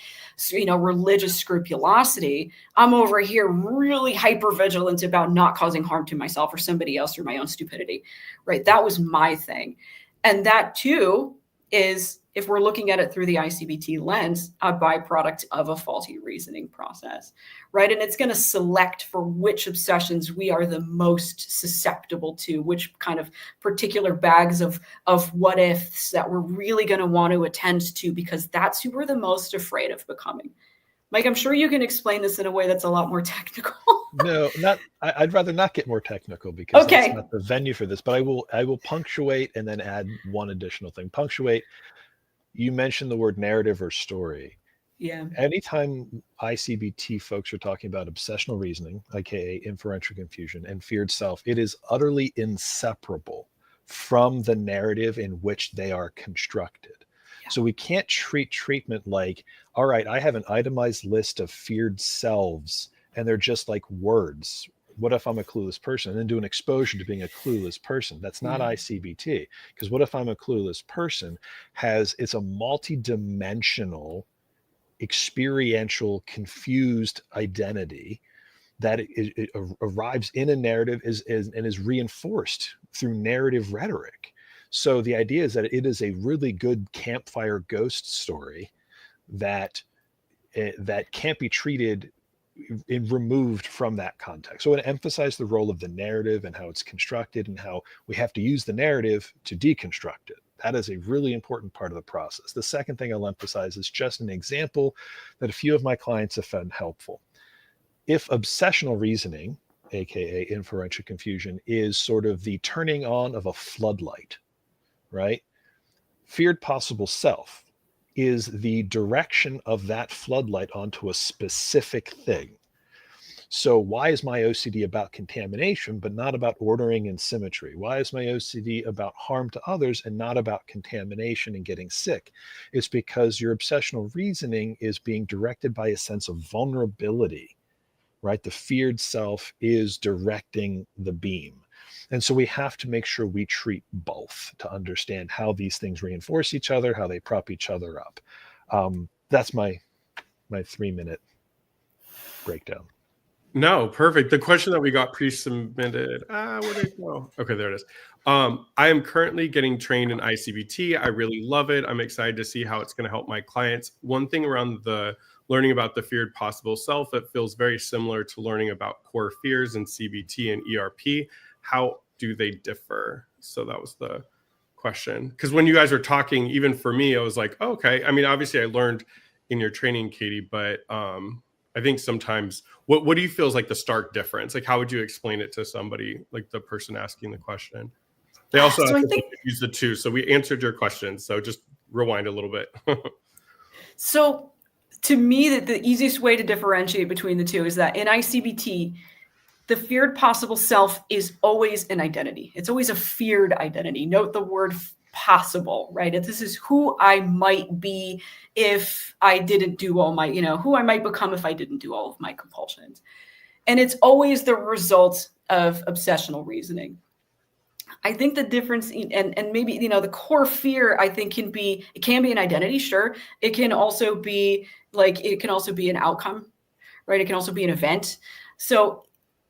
[SPEAKER 2] religious scrupulosity. I'm over here really hypervigilant about not causing harm to myself or somebody else through my own stupidity, right? That was my thing. And that too is, if we're looking at it through the ICBT lens, a byproduct of a faulty reasoning process, right? And it's going to select for which obsessions we are the most susceptible to, which kind of particular bags of what ifs that we're really going to want to attend to, because that's who we're the most afraid of becoming. Mike, I'm sure you can explain this in a way that's a lot more technical.
[SPEAKER 3] No, not. I'd rather not get more technical because
[SPEAKER 2] Okay.
[SPEAKER 3] that's not the venue for this. But I will punctuate and then add one additional thing. Punctuate. You mentioned the word narrative or story.
[SPEAKER 2] Yeah.
[SPEAKER 3] Anytime ICBT folks are talking about obsessional reasoning, aka inferential confusion, and feared self, it is utterly inseparable from the narrative in which they are constructed. So we can't treat treatment like, all right, I have an itemized list of feared selves and they're just like words. What if I'm a clueless person? And then do an exposure to being a clueless person. That's not ICBT. Because what if I'm a clueless person it's a multi-dimensional, experiential, confused identity that it arrives in a narrative and is reinforced through narrative rhetoric. So the idea is that it is a really good campfire ghost story that can't be treated removed from that context. So it emphasizes the role of the narrative and how it's constructed and how we have to use the narrative to deconstruct it. That is a really important part of the process. The second thing I'll emphasize is just an example that a few of my clients have found helpful. If obsessional reasoning, aka inferential confusion, is sort of the turning on of a floodlight, right? Feared possible self is the direction of that floodlight onto a specific thing. So why is my OCD about contamination, but not about ordering and symmetry? Why is my OCD about harm to others and not about contamination and getting sick? It's because your obsessional reasoning is being directed by a sense of vulnerability, right? The feared self is directing the beam. And so we have to make sure we treat both to understand how these things reinforce each other, how they prop each other up. That's my 3-minute breakdown.
[SPEAKER 1] No, perfect. The question that we got pre-submitted. Where did it go? Okay, there it is. I am currently getting trained in ICBT. I really love it. I'm excited to see how it's going to help my clients. One thing around the learning about the feared possible self, it feels very similar to learning about core fears in CBT and ERP. How do they differ? So that was the question. Because when you guys were talking, even for me, I was like, oh, okay. I mean, obviously I learned in your training, Katie, but I think sometimes what do you feel is like the stark difference? Like, how would you explain it to somebody, like the person asking the question? They also
[SPEAKER 2] So
[SPEAKER 1] have
[SPEAKER 2] I think,
[SPEAKER 1] to use the two. So we answered your question. So just rewind a little bit.
[SPEAKER 2] so to me, the easiest way to differentiate between the two is that in ICBT, the feared possible self is always an identity. It's always a feared identity. Note the word possible, right? This is who I might be if I didn't do all my, who I might become if I didn't do all of my compulsions. And it's always the result of obsessional reasoning. I think the difference and maybe, the core fear, I think it can be an identity. Sure. It can also be an outcome, right? It can also be an event. So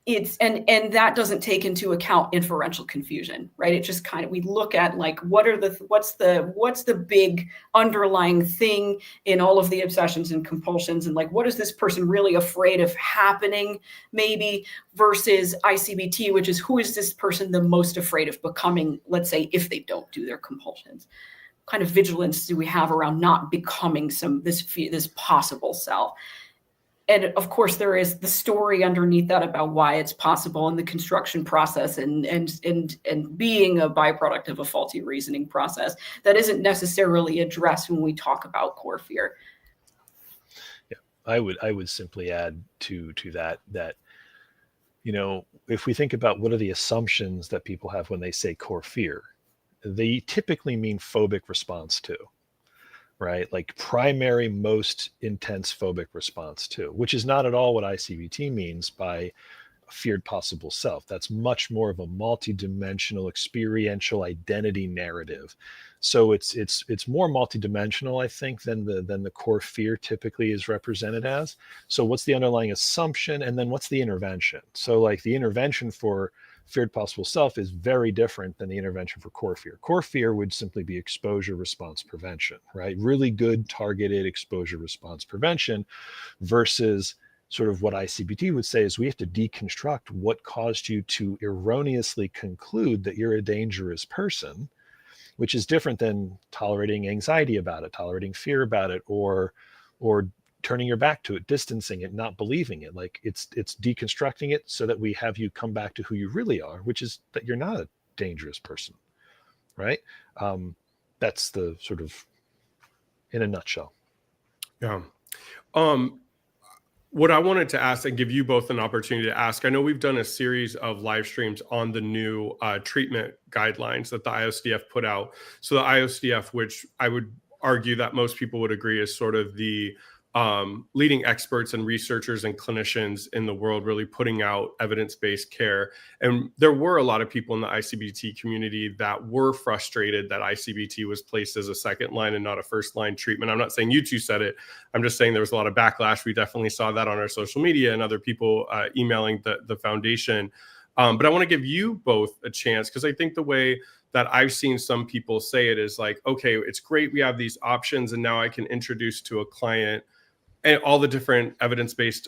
[SPEAKER 2] it's and that doesn't take into account inferential confusion, right? It just kind of, we look at like what's the big underlying thing in all of the obsessions and compulsions, and like what is this person really afraid of happening maybe, versus ICBT, which is who is this person the most afraid of becoming, let's say, if they don't do their compulsions. What kind of vigilance do we have around not becoming this possible self? And of course, there is the story underneath that about why it's possible in the construction process and being a byproduct of a faulty reasoning process that isn't necessarily addressed when we talk about core fear.
[SPEAKER 3] Yeah, I would simply add to that if we think about what are the assumptions that people have when they say core fear, they typically mean phobic response to. Right? Like primary, most intense phobic response to, which is not at all what ICBT means by feared possible self. That's much more of a multidimensional experiential identity narrative. So it's more multidimensional, I think, than the core fear typically is represented as. So what's the underlying assumption, and then what's the intervention? So like the intervention for feared possible self is very different than the intervention for core fear. Core fear would simply be exposure response prevention, right? Really good targeted exposure response prevention, versus sort of what ICBT would say is we have to deconstruct what caused you to erroneously conclude that you're a dangerous person, which is different than tolerating anxiety about it, tolerating fear about it, or turning your back to it, distancing it, not believing it. Like it's deconstructing it so that we have you come back to who you really are, which is that you're not a dangerous person, right? That's the sort of, in a nutshell.
[SPEAKER 1] Yeah. What I wanted to ask and give you both an opportunity to ask, I know we've done a series of live streams on the new treatment guidelines that the IOCDF put out. So the IOCDF, which I would argue that most people would agree is sort of the leading experts and researchers and clinicians in the world, really putting out evidence-based care. And there were a lot of people in the ICBT community that were frustrated that ICBT was placed as a second line and not a first line treatment. I'm not saying you two said it. I'm just saying there was a lot of backlash. We definitely saw that on our social media and other people emailing the foundation. But I want to give you both a chance, because I think the way that I've seen some people say it is like, okay, it's great we have these options, and now I can introduce to a client and all the different evidence-based,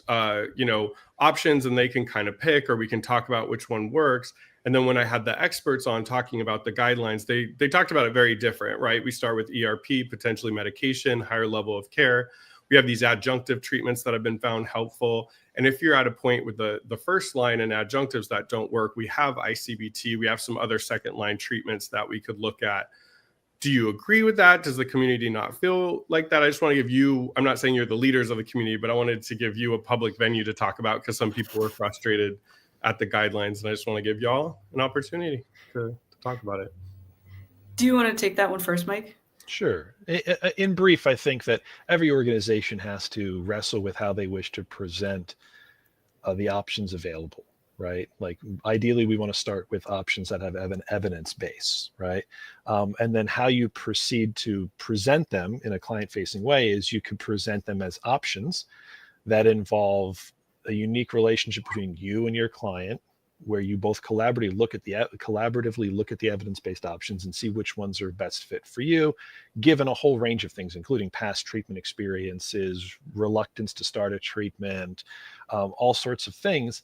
[SPEAKER 1] options, and they can kind of pick, or we can talk about which one works. And then when I had the experts on talking about the guidelines, they talked about it very different, right? We start with ERP, potentially medication, higher level of care. We have these adjunctive treatments that have been found helpful. And if you're at a point with the first line and adjunctives that don't work, we have ICBT, we have some other second line treatments that we could look at. Do you agree with that? Does the community not feel like that? I just want to give you, I'm not saying you're the leaders of the community, but I wanted to give you a public venue to talk about, because some people were frustrated at the guidelines, and I just want to give y'all an opportunity to talk about it.
[SPEAKER 2] Do you want to take that one first, Mike?
[SPEAKER 3] Sure. In brief, I think that every organization has to wrestle with how they wish to present the options available, right? Like ideally, we want to start with options that have an evidence base, right? And then how you proceed to present them in a client-facing way is you could present them as options that involve a unique relationship between you and your client, where you both collaboratively look at the evidence-based options and see which ones are best fit for you, given a whole range of things, including past treatment experiences, reluctance to start a treatment, all sorts of things.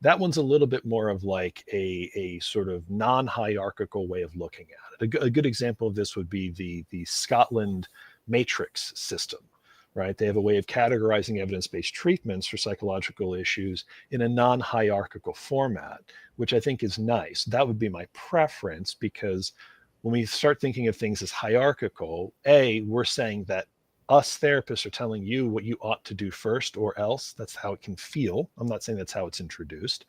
[SPEAKER 3] That one's a little bit more of like a sort of non-hierarchical way of looking at it. A good example of this would be the Scotland matrix system, right? They have a way of categorizing evidence-based treatments for psychological issues in a non-hierarchical format, which I think is nice. That would be my preference, because when we start thinking of things as hierarchical, we're saying that us therapists are telling you what you ought to do first, or else. That's how it can feel. I'm not saying that's how it's introduced.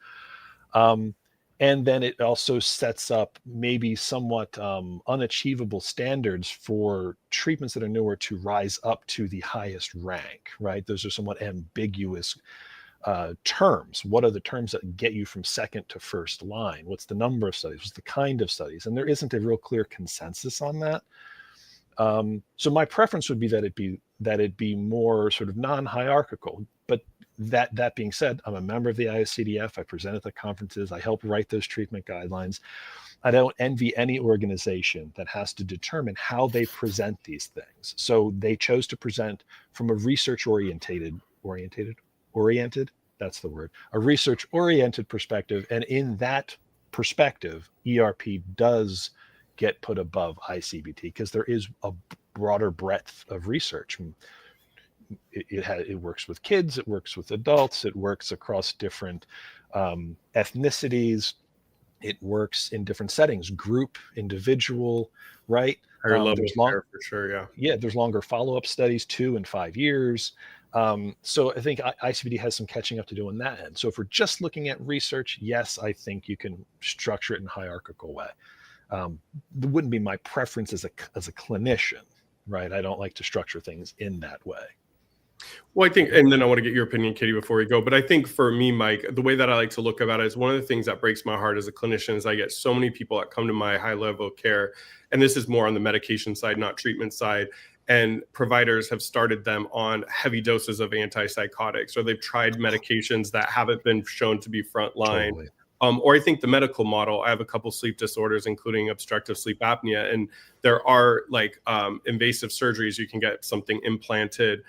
[SPEAKER 3] And then it also sets up maybe somewhat unachievable standards for treatments that are nowhere to rise up to the highest rank, right? Those are somewhat ambiguous terms. What are the terms that get you from second to first line? What's the number of studies? What's the kind of studies? And there isn't a real clear consensus on that. So my preference would be that it be more sort of non-hierarchical. But that being said, I'm a member of the ICDF. I present at the conferences. I help write those treatment guidelines. I don't envy any organization that has to determine how they present these things. So they chose to present from a research-oriented, that's the word, a research-oriented perspective. And in that perspective, ERP does get put above I-CBT because there is a broader breadth of research. It works with kids, it works with adults, it works across different ethnicities, it works in different settings, group, individual, right?
[SPEAKER 1] Higher level care for sure,
[SPEAKER 3] yeah. There's longer follow-up studies, 2 and 5 years. So I think ICBT has some catching up to do on that end. So if we're just looking at research, yes, I think you can structure it in a hierarchical way. That wouldn't be my preference as a clinician, right? I don't like to structure things in that way.
[SPEAKER 1] Well, I think, and then I want to get your opinion, Katie, before we go. But I think for me, Mike, the way that I like to look about it is one of the things that breaks my heart as a clinician is I get so many people that come to my high level care, and this is more on the medication side, not treatment side. And providers have started them on heavy doses of antipsychotics, or they've tried medications that haven't been shown to be frontline.
[SPEAKER 3] Totally.
[SPEAKER 1] Or I think the medical model, I have a couple sleep disorders, including obstructive sleep apnea. And there are like invasive surgeries. You can get something implanted.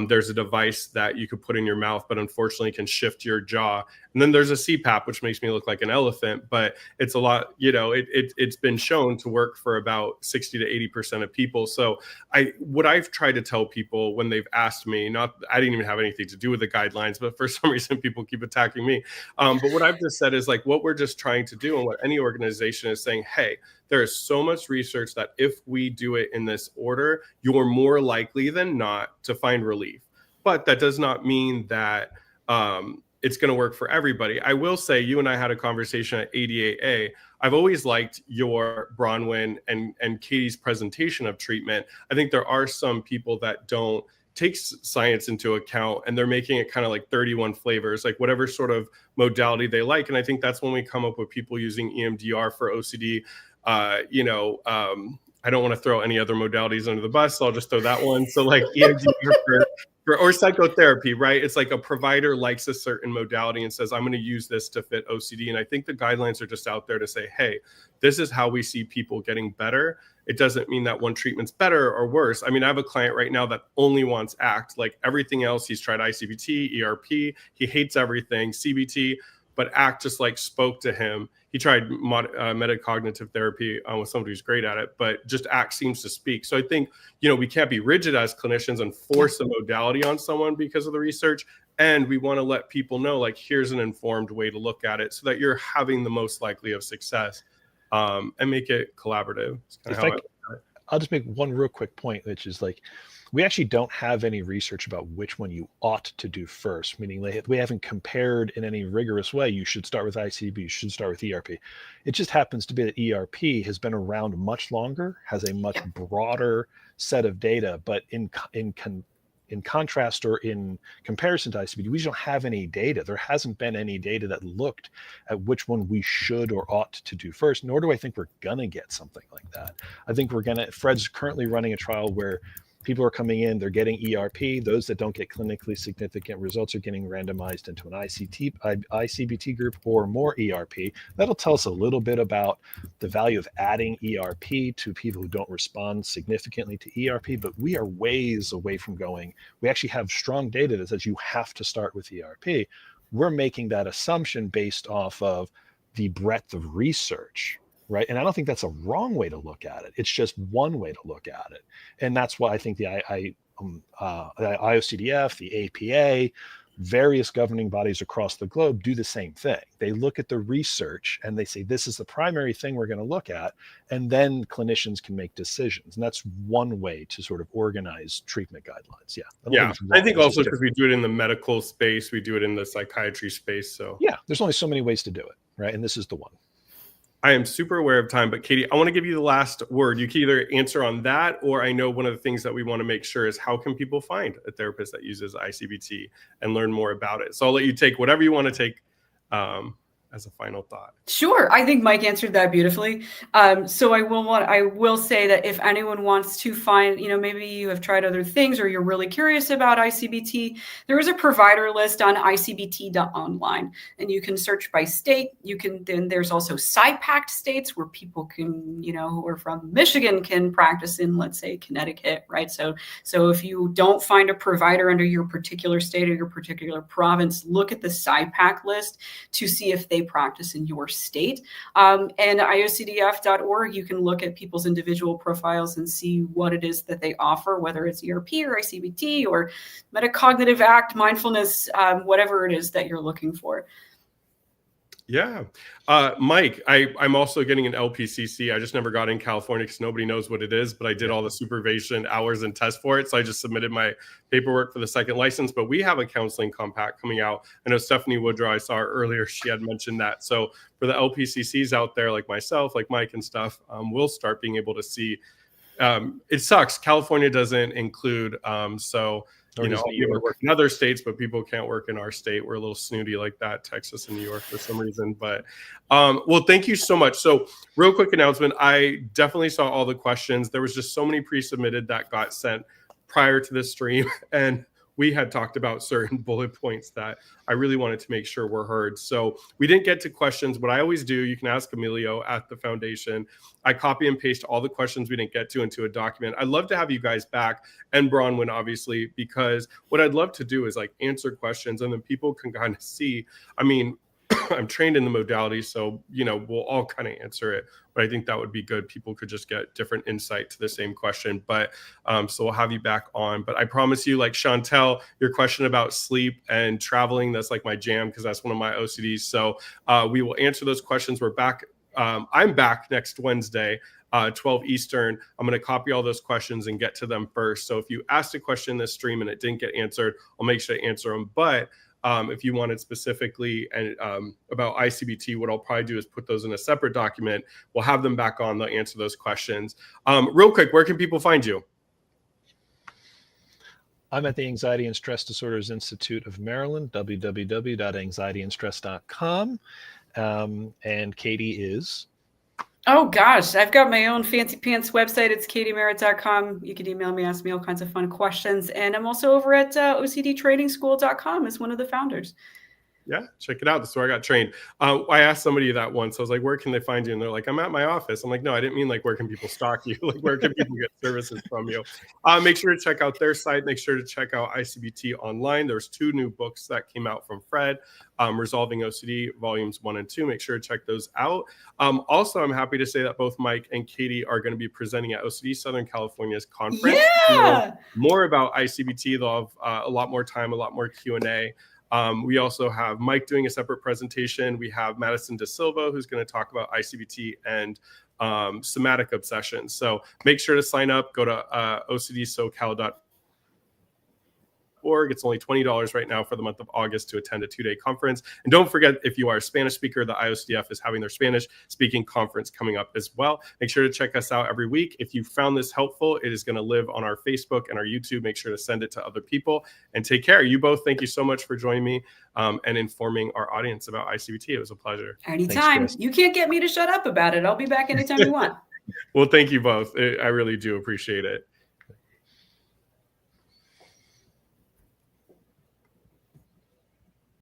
[SPEAKER 1] There's a device that you could put in your mouth, but unfortunately can shift your jaw. And then there's a CPAP, which makes me look like an elephant, but it's a lot, it's been shown to work for about 60 to 80% of people. So what I've tried to tell people when they've asked me, I didn't even have anything to do with the guidelines, but for some reason people keep attacking me. But what I've just said is like, what we're just trying to do, and what any organization is saying, hey, there is so much research that if we do it in this order, you're more likely than not to find relief. But that does not mean that it's going to work for everybody. I will say, you and I had a conversation at ADAA. I've always liked your Bronwyn and Katie's presentation of treatment. I think there are some people that don't take science into account, and they're making it kind of like 31 flavors, like whatever sort of modality they like. And I think that's when we come up with people using EMDR for OCD. I don't want to throw any other modalities under the bus, so I'll just throw that one. So like EMDR or psychotherapy, right? It's like a provider likes a certain modality and says, I'm going to use this to fit OCD. And I think the guidelines are just out there to say, hey, this is how we see people getting better. It doesn't mean that one treatment's better or worse. I mean, I have a client right now that only wants ACT. Like everything else, he's tried I-CBT, ERP, he hates everything, CBT, but ACT just like spoke to him. He tried metacognitive therapy with somebody who's great at it, but just ACT seems to speak. So I think, we can't be rigid as clinicians and force a modality on someone because of the research. And we want to let people know, like, here's an informed way to look at it so that you're having the most likely of success, and make it collaborative.
[SPEAKER 3] I'll just make one real quick point, which is like, we actually don't have any research about which one you ought to do first, meaning we haven't compared in any rigorous way. You should start with ICB, you should start with ERP. It just happens to be that ERP has been around much longer, has a much broader set of data, but in contrast or in comparison to ICBT, we don't have any data. There hasn't been any data that looked at which one we should or ought to do first, nor do I think we're going to get something like that. I think Fred's currently running a trial where people are coming in, they're getting ERP. Those that don't get clinically significant results are getting randomized into an ICBT group or more ERP. That'll tell us a little bit about the value of adding ERP to people who don't respond significantly to ERP, but we are ways away from going. We actually have strong data that says you have to start with ERP. We're making that assumption based off of the breadth of research. Right. And I don't think that's a wrong way to look at it. It's just one way to look at it. And that's why I think the IOCDF, the APA, various governing bodies across the globe do the same thing. They look at the research and they say, this is the primary thing we're going to look at. And then clinicians can make decisions. And that's one way to sort of organize treatment guidelines. Yeah.
[SPEAKER 1] I think also because we do it in the medical space, we do it in the psychiatry space. So
[SPEAKER 3] yeah, there's only so many ways to do it. Right. And this is the one.
[SPEAKER 1] I am super aware of time, but Katie, I want to give you the last word. You can either answer on that, or I know one of the things that we want to make sure is how can people find a therapist that uses ICBT and learn more about it. So I'll let you take whatever you want to take as a final thought.
[SPEAKER 2] Sure. I think Mike answered that beautifully. So I will say that if anyone wants to find, maybe you have tried other things or you're really curious about ICBT, there is a provider list on ICBT.online, and you can search by state. Then there's also PSI-packed states where people can, who are from Michigan can practice in, let's say, Connecticut, right? So if you don't find a provider under your particular state or your particular province, look at the PSI-pack list to see if they practice in your state. And IOCDF.org, you can look at people's individual profiles and see what it is that they offer, whether it's ERP or ICBT or metacognitive act, mindfulness, whatever it is that you're looking for.
[SPEAKER 1] Yeah. Mike, I'm also getting an LPCC. I just never got in California because nobody knows what it is, but I did all the supervision hours and tests for it. So I just submitted my paperwork for the second license, but we have a counseling compact coming out. I know Stephanie Woodrow, I saw her earlier, she had mentioned that. So for the LPCCs out there, like myself, like Mike and stuff, we'll start being able to see. It sucks. California doesn't include, I'll be able to work in other states, but people can't work in our state. We're a little snooty like that, Texas and New York for some reason. But well, thank you so much. So real quick announcement. I definitely saw all the questions. There was just so many pre-submitted that got sent prior to the stream. And we had talked about certain bullet points that I really wanted to make sure were heard. So we didn't get to questions. What I always do, you can ask Emilio at the foundation. I copy and paste all the questions we didn't get to into a document. I'd love to have you guys back, and Bronwyn, obviously, because what I'd love to do is like answer questions and then people can kind of see. I mean, I'm trained in the modality, so, we'll all kind of answer it. But I think that would be good. People could just get different insight to the same question. But so we'll have you back on. But I promise you, like Chantel, your question about sleep and traveling, that's like my jam because that's one of my OCDs. So we will answer those questions. We're back. I'm back next Wednesday, 12 Eastern. I'm going to copy all those questions and get to them first. So if you asked a question in this stream and it didn't get answered, I'll make sure to answer them. But if you wanted specifically and about ICBT, what I'll probably do is put those in a separate document. We'll have them back on. They'll answer those questions. Real quick, where can people find you?
[SPEAKER 3] I'm at the Anxiety and Stress Disorders Institute of Maryland, www.anxietyandstress.com. And Katie is?
[SPEAKER 2] Oh, gosh. I've got my own fancy pants website. It's katiemerritt.com. You can email me, ask me all kinds of fun questions. And I'm also over at OCDtrainingschool.com as one of the founders.
[SPEAKER 1] Yeah, check it out. That's where I got trained. I asked somebody that once. I was like, where can they find you? And they're like, I'm at my office. I'm like, no, I didn't mean like, where can people stalk you? Like, where can people get services from you? Make sure to check out their site. Make sure to check out ICBT online. There's 2 new books that came out from Fred, Resolving OCD, volumes 1 and 2. Make sure to check those out. Also, I'm happy to say that both Mike and Katie are going to be presenting at OCD Southern California's conference.
[SPEAKER 2] Yeah.
[SPEAKER 1] More about ICBT. They'll have a lot more time, a lot more Q&A. We also have Mike doing a separate presentation. We have Madison Da Silva, who's going to talk about ICBT and somatic obsessions. So make sure to sign up. Go to ocdsocal.org. It's only $20 right now for the month of August to attend a 2-day conference. And don't forget, if you are a Spanish speaker, the IOCDF is having their Spanish speaking conference coming up as well. Make sure to check us out every week. If you found this helpful, it is going to live on our Facebook and our YouTube. Make sure to send it to other people, and take care. You both, thank you so much for joining me and informing our audience about ICBT. It was a pleasure.
[SPEAKER 2] Anytime. You can't get me to shut up about it. I'll be back anytime you want.
[SPEAKER 1] Well, thank you both. I really do appreciate it.